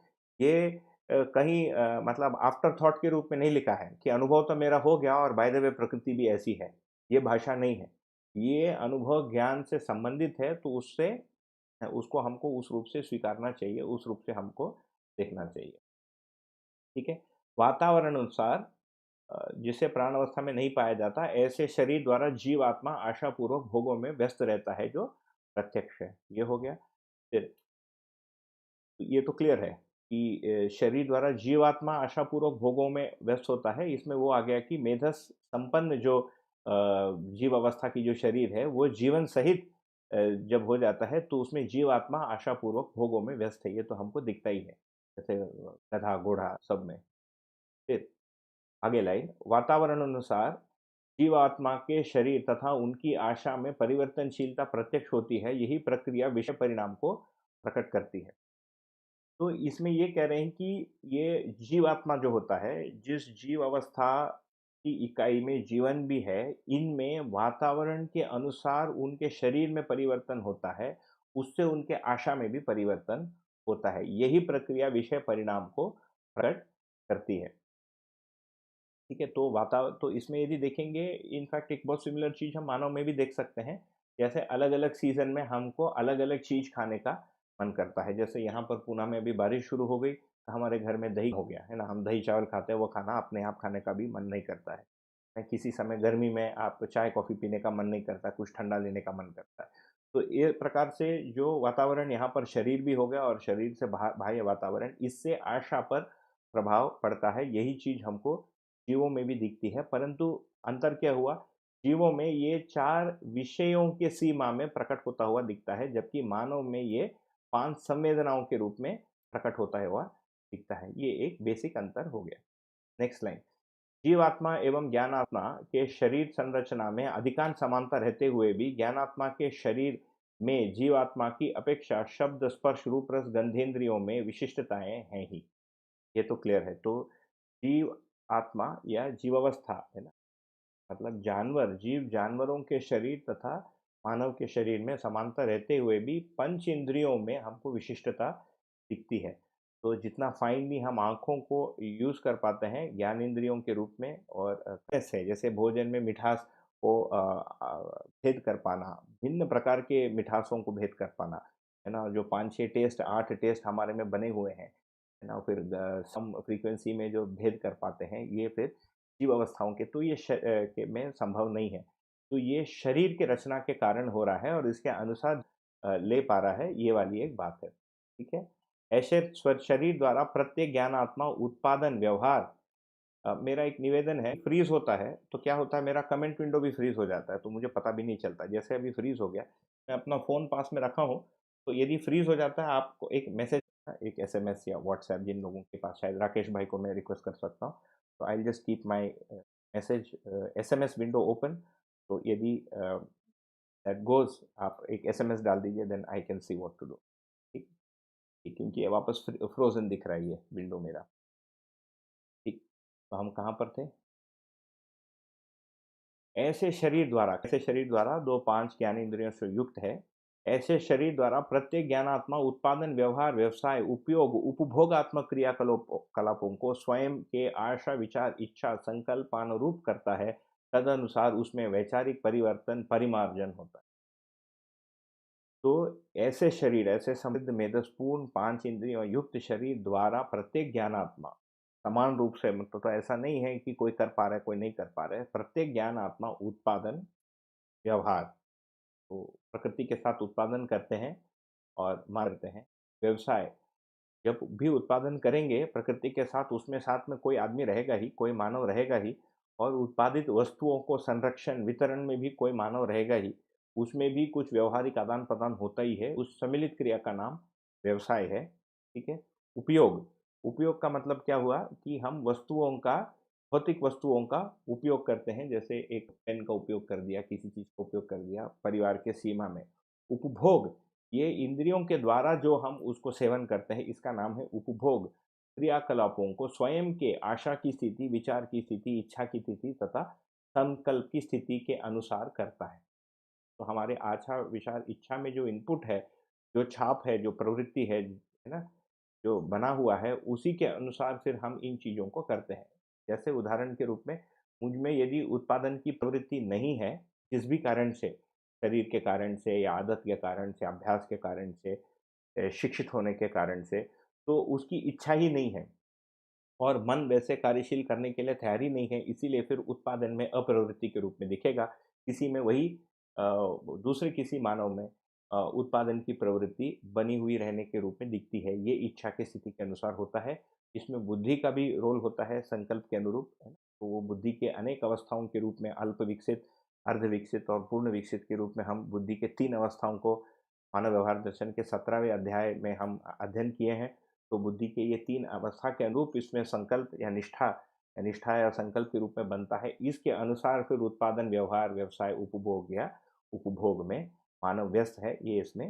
ये कहीं मतलब आफ्टर थॉट के रूप में नहीं लिखा है कि अनुभव तो मेरा हो गया और बाय द वे प्रकृति भी ऐसी है। ये भाषा नहीं है। ये अनुभव ज्ञान से संबंधित है, तो उससे उसको हमको उस रूप से स्वीकारना चाहिए, उस रूप से हमको देखना चाहिए। ठीक है? वातावरण अनुसार जिसे प्राण अवस्था में नहीं पाया जाता, ऐसे शरीर द्वारा जीवात्मा आशापूर्वक भोगों में व्यस्त रहता है, जो प्रत्यक्ष है। ये हो गया। फिर ये तो क्लियर है कि शरीर द्वारा जीवात्मा आशापूर्वक भोगों में व्यस्त होता है। इसमें वो आ गया कि मेधस संपन्न जो जीव अवस्था की जो शरीर है, वो जीवन सहित जब हो जाता है, तो उसमें जीवात्मा आशापूर्वक भोगों में व्यस्त है। ये तो हमको दिखता ही है, जैसे गधा, घोड़ा सब में। फिर आगे लाइन, वातावरण अनुसार जीवात्मा के शरीर तथा उनकी आशा में परिवर्तनशीलता प्रत्यक्ष होती है। यही प्रक्रिया विषय परिणाम को प्रकट करती है। तो इसमें ये कह रहे हैं कि ये जीवात्मा जो होता है, जिस जीव अवस्था की इकाई में जीवन भी है, इनमें वातावरण के अनुसार उनके शरीर में परिवर्तन होता है, उससे उनके आशा में भी परिवर्तन होता है। यही प्रक्रिया विषय परिणाम को प्रकट करती है। ठीक है, तो तो इसमें यदि देखेंगे, इनफैक्ट एक बहुत सिमिलर चीज़ हम मानव में भी देख सकते हैं। जैसे अलग-अलग सीज़न में हमको अलग-अलग चीज़ खाने का मन करता है। जैसे यहाँ पर पूना में अभी बारिश शुरू हो गई, तो हमारे घर में दही हो गया, है ना? हम दही-चावल खाते हैं, वो खाना अपने आप खाने का भी मन नहीं करता है। किसी समय गर्मी में आप चाय-कॉफ़ी पीने का मन नहीं करता, कुछ ठंडा लेने का मन करता है। तो ये प्रकार से जो वातावरण यहाँ पर शरीर भी हो गया, और शरीर से बाह्य वातावरण, इससे आशा पर प्रभाव पड़ता है। यही चीज़ हमको जीवों में भी दिखती है, परंतु अंतर क्या हुआ? जीवों में ये 4 विषयों के सीमा में प्रकट होता हुआ दिखता है, जबकि मानव में ये 5 संवेदनाओं के रूप में प्रकट होता हुआ दिखता है। ये एक बेसिक अंतर हो गया। नेक्स्ट लाइन, जीवात्मा एवं ज्ञानात्मा के शरीर संरचना में अधिकांश समानता रहते हुए भी ज्ञानात्मा के शरीर में जीवात्मा की अपेक्षा शब्द, स्पर्श, रूप, रस, गंधेंद्रियों में विशिष्टताएँ हैं ही। ये तो क्लियर है। तो जीव आत्मा या जीवावस्था, है ना? मतलब जानवर, जीव जानवरों के शरीर तथा मानव के शरीर में समानता रहते हुए भी पंच इंद्रियों में हमको विशिष्टता दिखती है। तो जितना फाइनली हम आँखों को यूज़ कर पाते हैं ज्ञान इंद्रियों के रूप में और कैसे जैसे भोजन में मिठास को भेद कर पाना, भिन्न प्रकार के मिठासों को भेद कर पाना, है ना? जो 5-6 टेस्ट, 8 टेस्ट हमारे में बने हुए हैं, है ना? फिर सम फ्रीक्वेंसी में जो भेद कर पाते हैं, ये फिर जीव अवस्थाओं के तो ये के में संभव नहीं है। तो ये शरीर के रचना के कारण हो रहा है और इसके अनुसार ले पा रहा है, ये वाली एक बात है। ठीक है? ऐसे शरीर द्वारा प्रत्येक ज्ञानात्मा उत्पादन व्यवहार मेरा एक निवेदन है, फ्रीज़ होता है, तो क्या होता है मेरा कमेंट विंडो भी फ्रीज़ हो जाता है, तो मुझे पता भी नहीं चलता। जैसे अभी फ्रीज़ हो गया, मैं अपना फ़ोन पास में रखा हूँ, तो यदि फ्रीज़ हो जाता है आपको एक मैसेज एक एसएमएस या व्हाट्सऐप जिन लोगों के पास शायद राकेश भाई को मैं रिक्वेस्ट कर सकता हूँ, तो I will just keep my message SMS window open तो यदि दैट गोज़ आप एक एसएमएस डाल दीजिए then I can see what to do ठीक, ठीक क्योंकि ये वापस फ्रोज़न दिख रहा है ये विंडो मेरा, ठीक। तो हम कहाँ पर थे? ऐसे शरीर द्वारा 2-5 ज्ञानेंद्रियों से युक्त है। ऐसे शरीर द्वारा प्रत्येक ज्ञानात्मा उत्पादन, व्यवहार, व्यवसाय, उपयोग, उपभोगात्मक कलापों को स्वयं के आशा, विचार, इच्छा, संकल्पानुरूप करता है। तदनुसार उसमें वैचारिक परिवर्तन, परिमार्जन होता है। तो ऐसे शरीर, ऐसे समृद्ध मेदस्पूर्ण 5 इंद्रियों युक्त शरीर द्वारा प्रत्येक ज्ञानात्मा समान रूप से मतलब तो ऐसा नहीं है कि कोई कर पा रहा है, कोई नहीं कर पा रहा है। प्रत्येक ज्ञान आत्मा उत्पादन, व्यवहार तो प्रकृति के साथ उत्पादन करते हैं और मारते हैं। व्यवसाय जब भी उत्पादन करेंगे प्रकृति के साथ उसमें साथ में कोई आदमी रहेगा ही, कोई मानव रहेगा ही और उत्पादित वस्तुओं को संरक्षण, वितरण में भी कोई मानव रहेगा ही। उसमें भी कुछ व्यावहारिक आदान-प्रदान होता ही है। उस सम्मिलित क्रिया का नाम व्यवसाय है, ठीक है? उपयोग, उपयोग का मतलब क्या हुआ कि हम वस्तुओं का भौतिक वस्तुओं का उपयोग करते हैं, जैसे एक पेन का उपयोग कर दिया, किसी चीज़ का उपयोग कर दिया परिवार के सीमा में। उपभोग ये इंद्रियों के द्वारा जो हम उसको सेवन करते हैं इसका नाम है उपभोग। क्रियाकलापों को स्वयं के आशा की स्थिति, विचार की स्थिति, इच्छा की स्थिति तथा संकल्प की स्थिति के अनुसार करता है। तो हमारे आशा, विचार, इच्छा में जो इनपुट है, जो छाप है, जो प्रवृत्ति है ना? जो बना हुआ है उसी के अनुसार फिर हम इन चीज़ों को करते हैं। जैसे उदाहरण के रूप में मुझ में यदि उत्पादन की प्रवृत्ति नहीं है, किस भी कारण से, शरीर के कारण से या आदत के कारण से, अभ्यास के कारण से शिक्षित होने के कारण से, तो उसकी इच्छा ही नहीं है और मन वैसे कार्यशील करने के लिए तैयार ही नहीं है, इसीलिए फिर उत्पादन में अप्रवृत्ति के रूप में दिखेगा। किसी में वही दूसरे किसी मानव में उत्पादन की प्रवृत्ति बनी हुई रहने के रूप में दिखती है। ये इच्छा की स्थिति के अनुसार होता है। इसमें बुद्धि का भी रोल होता है संकल्प के अनुरूप, है ना? तो वो बुद्धि के अनेक अवस्थाओं के रूप में अल्प विकसित, अर्ध विकसित और पूर्ण विकसित के रूप में हम बुद्धि के 3 अवस्थाओं को मानव व्यवहार दर्शन के 17वें अध्याय में हम अध्ययन किए हैं। तो बुद्धि के ये 3 अवस्था के अनुरूप इसमें संकल्प या निष्ठा या संकल्प के रूप में बनता है। इसके अनुसार फिर उत्पादन, व्यवहार, व्यवसाय, उपभोग या उपभोग में मानव व्यस्त है, ये इसमें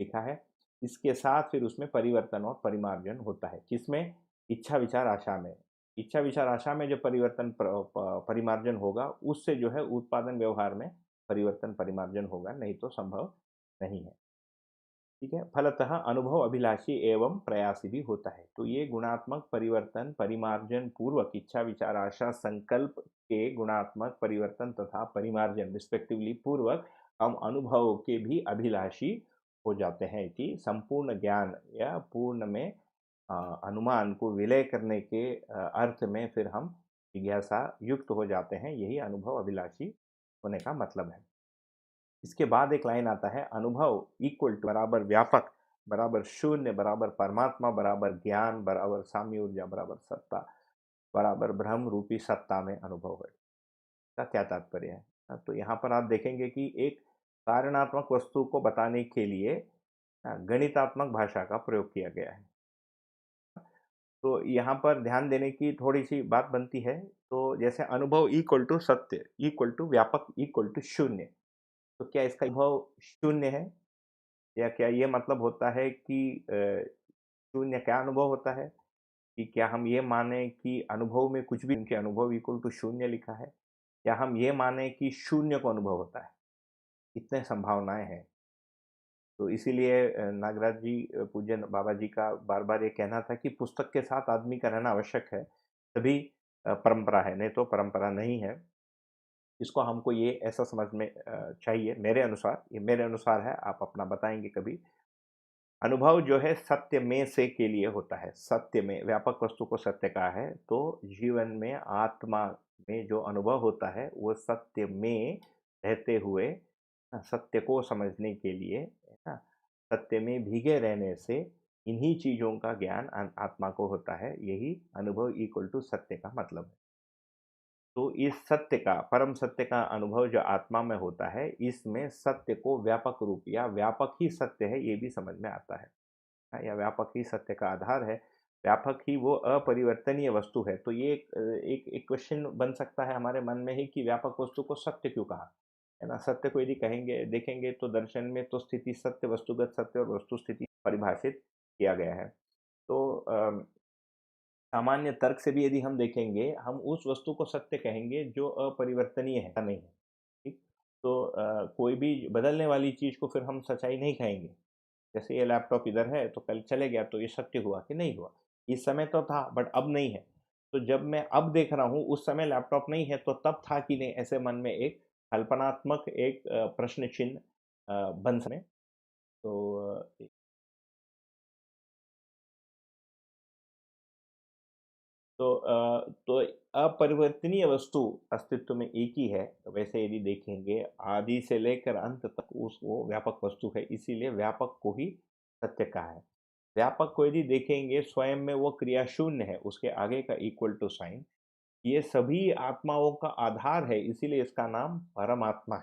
लिखा है। इसके साथ फिर उसमें परिवर्तन और परिमार्जन होता है। किसमें? इच्छा, विचार, आशा में। इच्छा, विचार, आशा में जो परिवर्तन परिमार्जन होगा, उससे जो है उत्पादन, व्यवहार में परिवर्तन, परिमार्जन होगा, नहीं तो संभव नहीं है। ठीक है? फलतः अनुभव अभिलाषी एवं प्रयासी भी होता है। तो ये गुणात्मक परिवर्तन, परिमार्जन पूर्वक इच्छा, विचार, आशा, संकल्प के गुणात्मक परिवर्तन तथा परिमार्जन रिस्पेक्टिवली पूर्वक हम अनुभव के भी अभिलाषी हो जाते हैं कि संपूर्ण ज्ञान या पूर्ण में अ, अनुमान को विलय करने के अर्थ में फिर हम जिज्ञासा युक्त हो जाते हैं। यही अनुभव अभिलाषी होने का मतलब है। इसके बाद एक लाइन आता है अनुभव इक्वल टू बराबर व्यापक बराबर शून्य बराबर परमात्मा बराबर ज्ञान बराबर साम्य ऊर्जा बराबर सत्ता बराबर ब्रह्म रूपी सत्ता में अनुभव है। इसका क्या तात्पर्य है? तो यहाँ पर आप देखेंगे कि एक कारणात्मक वस्तु को बताने के लिए गणितात्मक भाषा का प्रयोग किया गया है। तो यहाँ पर ध्यान देने की थोड़ी सी बात बनती है। तो जैसे अनुभव इक्वल टू सत्य इक्वल टू व्यापक इक्वल टू शून्य, तो क्या इसका अनुभव शून्य है? या क्या ये मतलब होता है कि शून्य क्या अनुभव होता है? कि क्या हम ये माने कि अनुभव में कुछ भी उनके अनुभव इक्वल टू शून्य लिखा है? या हम ये माने कि शून्य को अनुभव होता है, इतने संभावनाएं हैं। तो इसीलिए नागराज जी, पूज्य बाबा जी का बार बार ये कहना था कि पुस्तक के साथ आदमी का रहना आवश्यक है, तभी परंपरा है, नहीं तो परंपरा नहीं है। इसको हमको ये ऐसा समझ में चाहिए, मेरे अनुसार, ये मेरे अनुसार है, आप अपना बताएंगे कभी। अनुभव जो है सत्य में से के लिए होता है, सत्य में, व्यापक वस्तु को सत्य कहा है, तो जीवन में आत्मा में जो अनुभव होता है वो सत्य में रहते हुए, सत्य को समझने के लिए, है ना, सत्य में भीगे रहने से इन्हीं चीजों का ज्ञान आत्मा को होता है। यही अनुभव इक्वल टू सत्य का मतलब है। तो इस सत्य का, परम सत्य का अनुभव जो आत्मा में होता है, इसमें सत्य को व्यापक रूप या व्यापक ही सत्य है ये भी समझ में आता है। हाँ, या व्यापक ही सत्य का आधार है, व्यापक ही वो अपरिवर्तनीय वस्तु है। तो ये एक क्वेश्चन बन सकता है हमारे मन में ही कि व्यापक वस्तु को सत्य क्यों कहा, है ना। सत्य को यदि कहेंगे, देखेंगे तो दर्शन में तो स्थिति सत्य, वस्तुगत सत्य और वस्तु स्थिति परिभाषित किया गया है। तो सामान्य तर्क से भी यदि हम देखेंगे, हम उस वस्तु को सत्य कहेंगे जो अपरिवर्तनीय है, नहीं है, ठीक। तो कोई भी बदलने वाली चीज को फिर हम सच्चाई नहीं कहेंगे। जैसे ये लैपटॉप इधर है तो कल चले गया, तो ये सत्य हुआ कि नहीं हुआ? इस समय तो था बट अब नहीं है। तो जब मैं अब देख रहा हूँ, उस समय लैपटॉप नहीं है, तो तब था कि नहीं? ऐसे मन में एक कल्पनात्मक एक प्रश्न चिन्ह बन सके। तो तो अपरिवर्तनीय वस्तु अस्तित्व में एक ही है। वैसे यदि देखेंगे, आदि से लेकर अंत तक उस वो व्यापक वस्तु है, इसीलिए व्यापक को ही सत्य कहा है। व्यापक को यदि देखेंगे, स्वयं में वो क्रिया शून्य है, उसके आगे का इक्वल टू साइन, ये सभी आत्माओं का आधार है, इसीलिए इसका नाम परमात्मा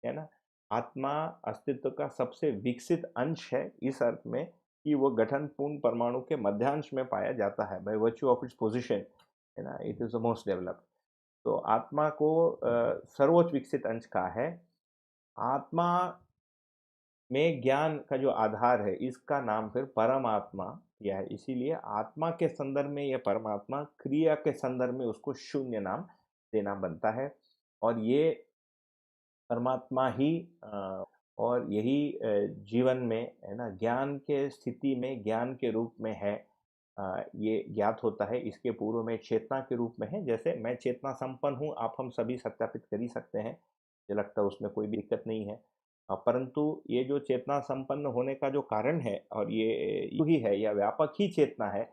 है ना। आत्मा अस्तित्व का सबसे विकसित अंश है, इस अर्थ में कि वो गठन पूर्ण परमाणु के मध्यांश में पाया जाता है, by virtue of its position, है ना, it is the most developed. तो आत्मा को सर्वोच्च विकसित अंश कहा है। आत्मा में ज्ञान का जो आधार है, इसका नाम फिर परमात्मा किया है। इसीलिए आत्मा के संदर्भ में यह परमात्मा, क्रिया के संदर्भ में उसको शून्य नाम देना बनता है। और ये परमात्मा ही और यही जीवन में, है ना, ज्ञान के स्थिति में ज्ञान के रूप में है। ये ज्ञात होता है, इसके पूर्व में चेतना के रूप में है। जैसे मैं चेतना संपन्न हूँ, आप हम सभी सत्यापित कर ही सकते हैं, मुझे लगता है उसमें कोई भी दिक्कत नहीं है। परंतु ये जो चेतना संपन्न होने का जो कारण है, और ये यू ही है या व्यापक ही चेतना है,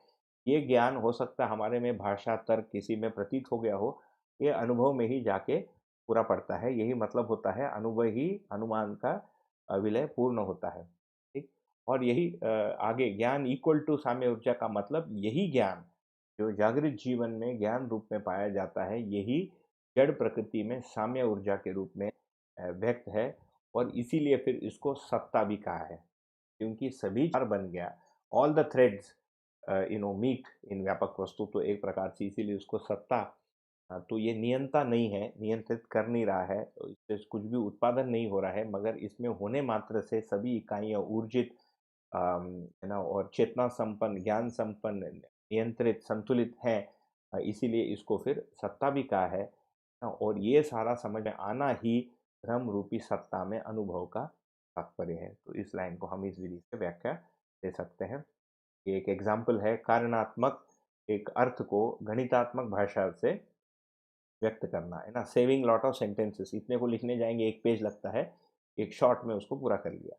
ये ज्ञान हो सकता है हमारे में भाषा तर्क किसी में प्रतीत हो गया हो, ये अनुभव में ही जाके पूरा पड़ता है। यही मतलब होता है, अनुभव ही अनुमान का विलय पूर्ण होता है, ठीक। और यही आगे ज्ञान इक्वल टू साम्य ऊर्जा का मतलब, यही ज्ञान जो जागृत जीवन में ज्ञान रूप में पाया जाता है, यही जड़ प्रकृति में साम्य ऊर्जा के रूप में व्यक्त है। और इसीलिए फिर इसको सत्ता भी कहा है, क्योंकि सभी चार बन गया, all the threads meet in व्यापक वस्तु, तो एक प्रकार से इसीलिए उसको सत्ता। तो ये नियंता नहीं है, नियंत्रित कर नहीं रहा है, तो इससे कुछ भी उत्पादन नहीं हो रहा है, मगर इसमें होने मात्र से सभी इकाइयाँ ऊर्जित, है ना, और चेतना संपन्न, ज्ञान संपन्न, नियंत्रित, संतुलित हैं। इसीलिए इसको फिर सत्ता भी कहा है। और ये सारा समझ में आना ही भ्रम रूपी सत्ता में अनुभव का तात्पर्य है। तो इस लाइन को हम इस विधि से व्याख्या दे सकते हैं। ये एक एग्जाम्पल है, कारणात्मक एक अर्थ को गणितात्मक भाषा से व्यक्त करना, है ना। सेविंग लॉट ऑफ सेंटेंसेस, इतने को लिखने जाएंगे एक पेज लगता है, एक शॉर्ट में उसको पूरा कर लिया।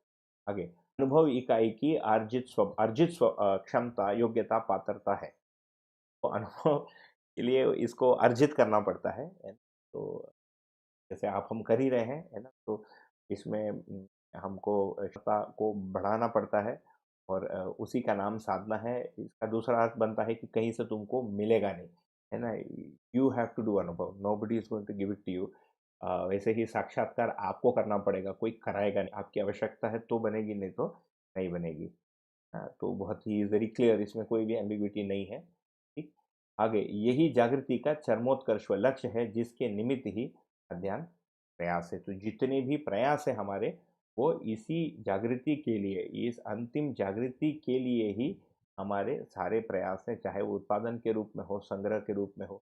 आगे, अनुभव इकाई की क्षमता, योग्यता, पात्रता है। तो अनुभव के लिए इसको अर्जित करना पड़ता है। तो जैसे आप हम कर ही रहे हैं, है ना, तो इसमें हमको क्षमता को बढ़ाना पड़ता है, और उसी का नाम साधना है। इसका दूसरा अर्थ बनता है कि कहीं से तुमको मिलेगा नहीं, है ना। यू हैव टू डू अनुभव, nobody is going to give it to you. वैसे ही साक्षात्कार आपको करना पड़ेगा, कोई कराएगा नहीं, आपकी आवश्यकता है तो बनेगी, नहीं तो नहीं बनेगी। तो बहुत ही वेरी क्लियर, इसमें कोई भी एम्बिग्विटी नहीं है, ठीक। आगे, यही जागृति का चरमोत्कर्ष व लक्ष्य है, जिसके निमित्त ही अध्ययन प्रयास है। तो जितने भी प्रयास है हमारे, वो इसी जागृति के लिए, इस अंतिम जागृति के लिए ही हमारे सारे प्रयास हैं, चाहे वो उत्पादन के रूप में हो, संग्रह के रूप में हो,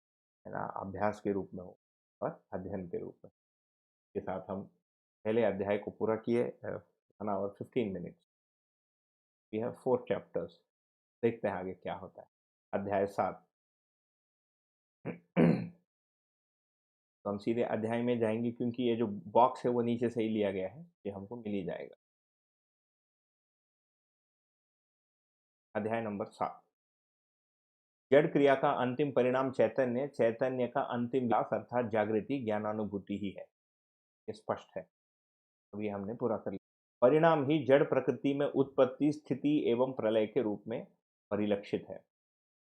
है ना, अभ्यास के रूप में हो। और अध्ययन के रूप में। के साथ हम पहले अध्याय को पूरा किए 1 hour 15 minutes। We have 4 chapters। देखते हैं आगे क्या होता है। अध्याय 7। तो हम सीधे अध्याय में जाएंगे क्योंकि ये जो बॉक्स है वो नीचे से ही लिया गया है, ये हमको मिल ही जाएगा। अध्याय नंबर 7। जड़ क्रिया का अंतिम परिणाम चैतन्य, चैतन्य का अंतिम विलास अर्थात जागृति ज्ञानानुभूति ही है। ये स्पष्ट है, अभी हमने पूरा कर लिया। परिणाम ही जड़ प्रकृति में उत्पत्ति, स्थिति एवं प्रलय के रूप में परिलक्षित है।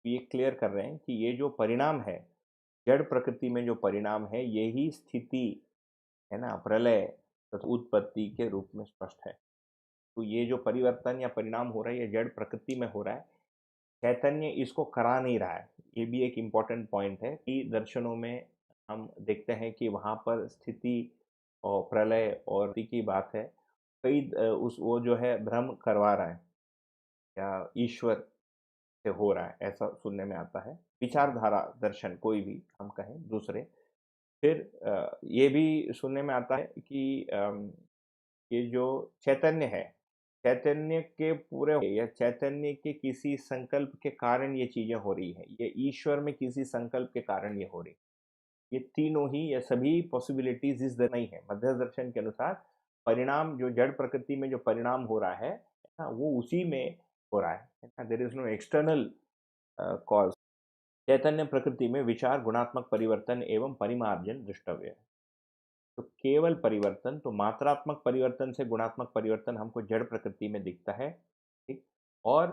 ये क्लियर कर रहे हैं कि ये जो परिणाम है, जड़ प्रकृति में जो परिणाम है, यही स्थिति है ना, प्रलय तथा उत्पत्ति के रूप में स्पष्ट है। तो ये जो परिवर्तन या परिणाम हो रहा है, ये जड़ प्रकृति में हो रहा है, चैतन्य इसको करा नहीं रहा है। ये भी एक इम्पॉर्टेंट पॉइंट है कि दर्शनों में हम देखते हैं कि वहाँ पर स्थिति और प्रलय और की बात है, कई उस वो जो है भ्रम करवा रहा है या ईश्वर से हो रहा है, ऐसा सुनने में आता है। विचारधारा दर्शन कोई भी हम कहें दूसरे, फिर ये भी सुनने में आता है कि ये जो चैतन्य है, चैतन्य के पूरे या चैतन्य के किसी संकल्प के कारण ये चीजें हो रही है, ये ईश्वर में किसी संकल्प के कारण ये हो रही। ये तीनों ही या सभी पॉसिबिलिटीज इस नहीं है। मध्य दर्शन के अनुसार परिणाम जो जड़ प्रकृति में जो परिणाम हो रहा है ना, वो उसी में हो रहा है। There is no external cause. चैतन्य प्रकृति में विचार गुणात्मक परिवर्तन एवं परिमार्जन दृष्टव्य है। तो केवल परिवर्तन, तो मात्रात्मक परिवर्तन से गुणात्मक परिवर्तन हमको जड़ प्रकृति में दिखता है, ठीक। और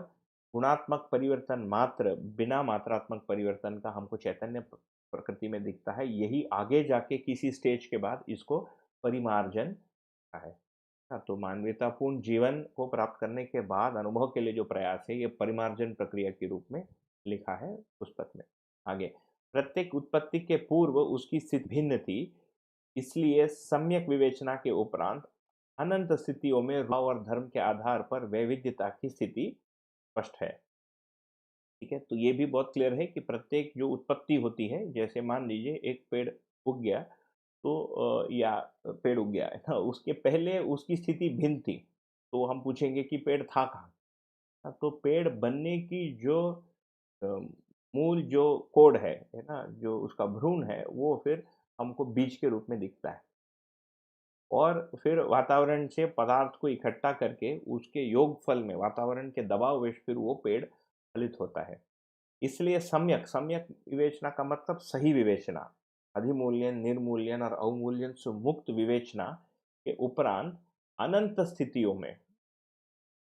गुणात्मक परिवर्तन मात्र बिना मात्रात्मक परिवर्तन का हमको चैतन्य प्रकृति में दिखता है। यही आगे जाके किसी स्टेज के बाद इसको परिमार्जन है। तो मानवीयतापूर्ण जीवन को प्राप्त करने के बाद अनुभव के लिए जो प्रयास है, ये परिमार्जन प्रक्रिया के रूप में लिखा है पुस्तक में। आगे, प्रत्येक उत्पत्ति के पूर्व उसकी स्थिति भिन्न थी, इसलिए सम्यक विवेचना के उपरांत अनंत स्थितियों में भाव और धर्म के आधार पर वैविध्यता की स्थिति स्पष्ट है। ठीक है, तो ये भी बहुत क्लियर है कि प्रत्येक जो उत्पत्ति होती है, जैसे मान लीजिए एक पेड़ उग गया, तो या पेड़ उग गया है ना, उसके पहले उसकी स्थिति भिन्न थी। तो हम पूछेंगे कि पेड़ था कहाँ? तो पेड़ बनने की जो अ, मूल जो कोड है ना, जो उसका भ्रूण है, वो फिर हमको बीज के रूप में दिखता है। और फिर वातावरण से पदार्थ को इकट्ठा करके उसके योगफल में वातावरण के दबाव में फिर वो पेड़ फलित होता है। इसलिए सम्यक सम्यक विवेचना का मतलब सही विवेचना, अधिमूल्यन, निर्मूल्यन और अवमूल्यन से मुक्त विवेचना के उपरांत अनंत स्थितियों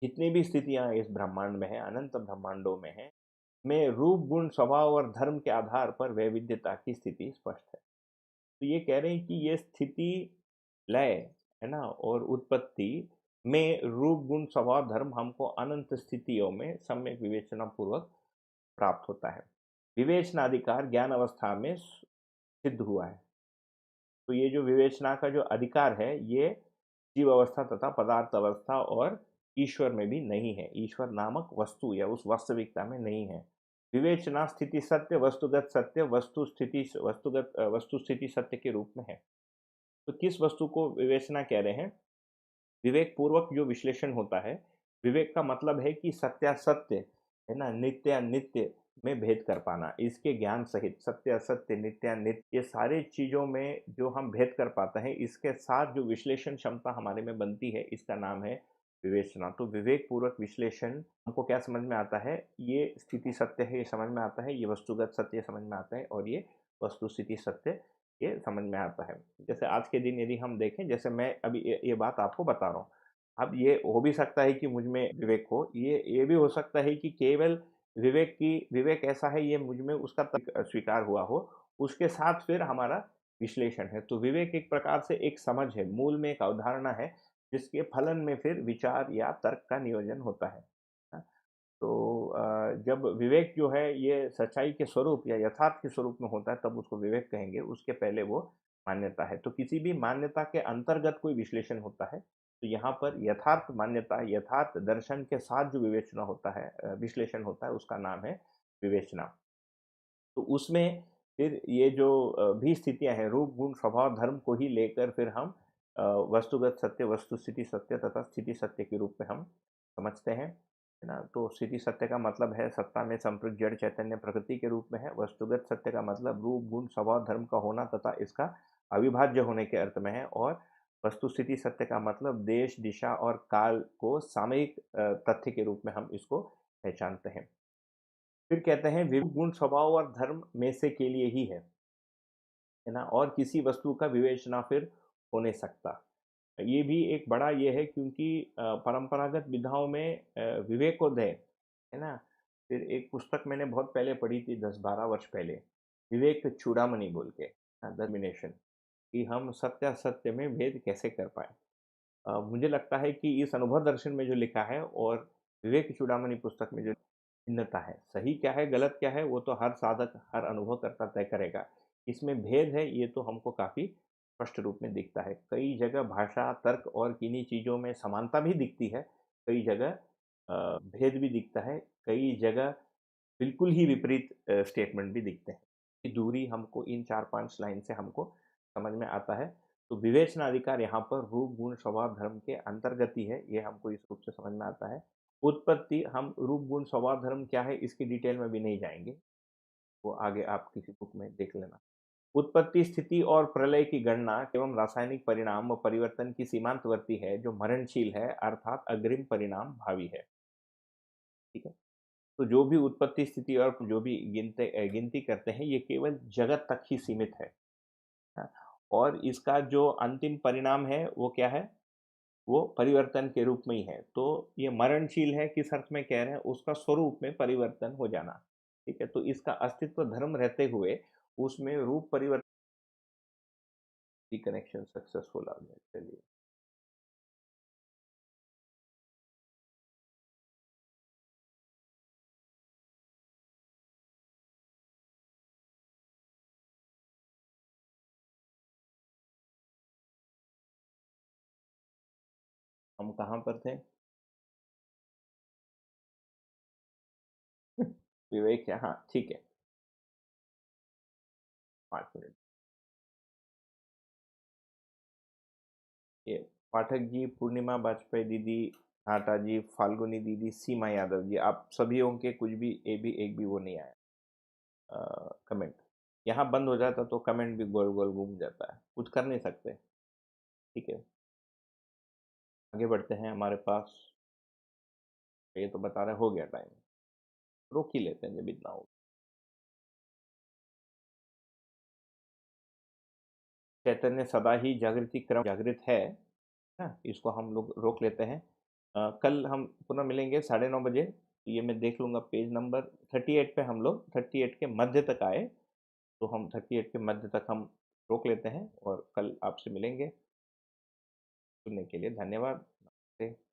जितनी भी स्थितियां इस ब्रह्मांड में है, अनंत ब्रह्मांडों में रूप, गुण, स्वभाव और धर्म के आधार पर वैविध्यता की स्थिति स्पष्ट है। तो ये कह रहे हैं कि ये स्थिति, लय है ना, और उत्पत्ति में रूप, गुण, स्वभाव, धर्म हमको अनंत स्थितियों में सम्यक विवेचना पूर्वक प्राप्त होता है। विवेचना अधिकार ज्ञान अवस्था में सिद्ध हुआ है। तो ये जो विवेचना का जो अधिकार है, ये जीव अवस्था तथा पदार्थ अवस्था और ईश्वर में भी नहीं है। ईश्वर नामक वस्तु या उस वास्तविकता में नहीं है। विवेचना स्थिति सत्य, वस्तुगत सत्य, वस्तु स्थिति सत्य के रूप में है। तो किस वस्तु को विवेचना कह रहे हैं? विवेक पूर्वक जो विश्लेषण होता है, विवेक का मतलब है कि सत्यासत्य है ना, नित्यानित्य में भेद कर पाना। इसके ज्ञान सहित सत्यासत्य, नित्यानित्य, ये सारी चीज़ों में जो हम भेद कर पाते हैं, इसके साथ जो विश्लेषण क्षमता हमारे में बनती है, इसका नाम है विवेचना। तो विवेक पूर्वक विश्लेषण हमको क्या समझ में आता है? ये स्थिति सत्य है, ये समझ में आता है। ये वस्तुगत सत्य समझ में आता है, और ये वस्तु स्थिति सत्य ये समझ में आता है। जैसे आज के दिन यदि हम देखें, जैसे मैं अभी ये बात आपको बता रहा हूँ, अब ये हो भी सकता है कि मुझ में विवेक हो, ये भी हो सकता है कि केवल विवेक ऐसा है, ये मुझ में उसका स्वीकार हुआ हो, उसके साथ फिर हमारा विश्लेषण है। तो विवेक एक प्रकार से एक समझ है, मूल में एक अवधारणा है, जिसके फलन में फिर विचार या तर्क का नियोजन होता है। तो जब विवेक जो है ये सच्चाई के स्वरूप या यथार्थ के स्वरूप में होता है, तब उसको विवेक कहेंगे। उसके पहले वो मान्यता है। तो किसी भी मान्यता के अंतर्गत कोई विश्लेषण होता है, तो यहाँ पर यथार्थ मान्यता, यथार्थ दर्शन के साथ जो विवेचना होता है, विश्लेषण होता है, उसका नाम है विवेचना। तो उसमें फिर ये जो भी स्थितियाँ हैं, रूप, गुण, स्वभाव, धर्म को ही लेकर फिर हम वस्तुगत सत्य, वस्तुस्थिति सत्य तथा स्थिति सत्य के रूप में हम समझते हैं, है ना? तो स्थिति सत्य का मतलब है सत्ता में संप्रयुक्त जड़ चैतन्य प्रकृति के रूप में है। वस्तुगत सत्य का मतलब रूप, गुण, स्वभाव, धर्म का होना तथा इसका अविभाज्य होने के अर्थ में है, और वस्तुस्थिति सत्य का मतलब देश, दिशा और काल को सामयिक तथ्य के रूप में हम इसको पहचानते हैं। फिर कहते हैं विवेक गुण स्वभाव और धर्म में से के लिए ही है ना? और किसी वस्तु का विवेचना फिर हो नहीं सकता। ये भी एक बड़ा ये है, क्योंकि परंपरागत विधाओं में विवेकोदय, है ना? फिर एक पुस्तक मैंने बहुत पहले पढ़ी थी, 10-12 वर्ष पहले, विवेक चूड़ामणि बोल के, डिटर्मिनेशन, कि हम सत्यासत्य में भेद कैसे कर पाएँ। मुझे लगता है कि इस अनुभव दर्शन में जो लिखा है और विवेक चूड़ामणि पुस्तक में जो भिन्नता है, सही क्या है, गलत क्या है, वो तो हर साधक, हर अनुभवकर्ता तय करेगा। इसमें भेद है, ये तो हमको काफ़ी स्पष्ट रूप में दिखता है। कई जगह भाषा, तर्क और किन्हीं चीज़ों में समानता भी दिखती है, कई जगह भेद भी दिखता है, कई जगह बिल्कुल ही विपरीत स्टेटमेंट भी दिखते हैं। ये दूरी हमको इन 4-5 लाइन से हमको समझ में आता है। तो विवेचना अधिकार यहाँ पर रूप, गुण, स्वभाव, धर्म के अंतर्गत ही है, ये हमको इस रूप से समझ में आता है। उत्पत्ति, हम रूप, गुण, स्वभाव, धर्म क्या है इसकी डिटेल में भी नहीं जाएँगे, वो आगे आप किसी बुक में देख लेना। उत्पत्ति, स्थिति और प्रलय की गणना एवं रासायनिक परिणाम व परिवर्तन की सीमांतवर्ती है, जो मरणशील है, अर्थात अग्रिम परिणाम भावी है। ठीक है? तो जो भी उत्पत्ति, स्थिति और जो भी गिनती करते हैं, ये केवल जगत तक ही सीमित है। हाँ, और इसका जो अंतिम परिणाम है, वो क्या है? वो परिवर्तन के रूप में ही है। तो ये मरणशील है, किस अर्थ में कह रहे हैं? उसका स्वरूप में परिवर्तन हो जाना, ठीक है? तो इसका अस्तित्व धर्म रहते हुए, उसमें रूप परिवर्तन की कनेक्शन सक्सेसफुल आ गया। चलिए। हम कहाँ पर थे? विवेक है, हाँ, ठीक है, 5 मिनट। ये पाठक जी, पूर्णिमा वाजपेयी दीदी, आटा जी, फाल्गुनी दीदी, सीमा यादव जी, आप सभियों के कुछ भी एक भी वो नहीं आया कमेंट। यहाँ बंद हो जाता तो कमेंट भी गोल गोल घूम जाता है, कुछ कर नहीं सकते। ठीक है, आगे बढ़ते हैं। हमारे पास ये तो बता रहे हो गया टाइम, रोक ही लेते हैं जब इतना हो। चैतन्य सदा ही जागृति क्रम जागृत है ना, इसको हम लोग रोक लेते हैं। कल हम पुनः मिलेंगे 9:30 बजे। ये मैं देख लूँगा पेज नंबर 38 पे, हम लोग 38 के मध्य तक आए, तो हम 38 के मध्य तक हम रोक लेते हैं और कल आपसे मिलेंगे। सुनने के लिए धन्यवाद। नमस्ते।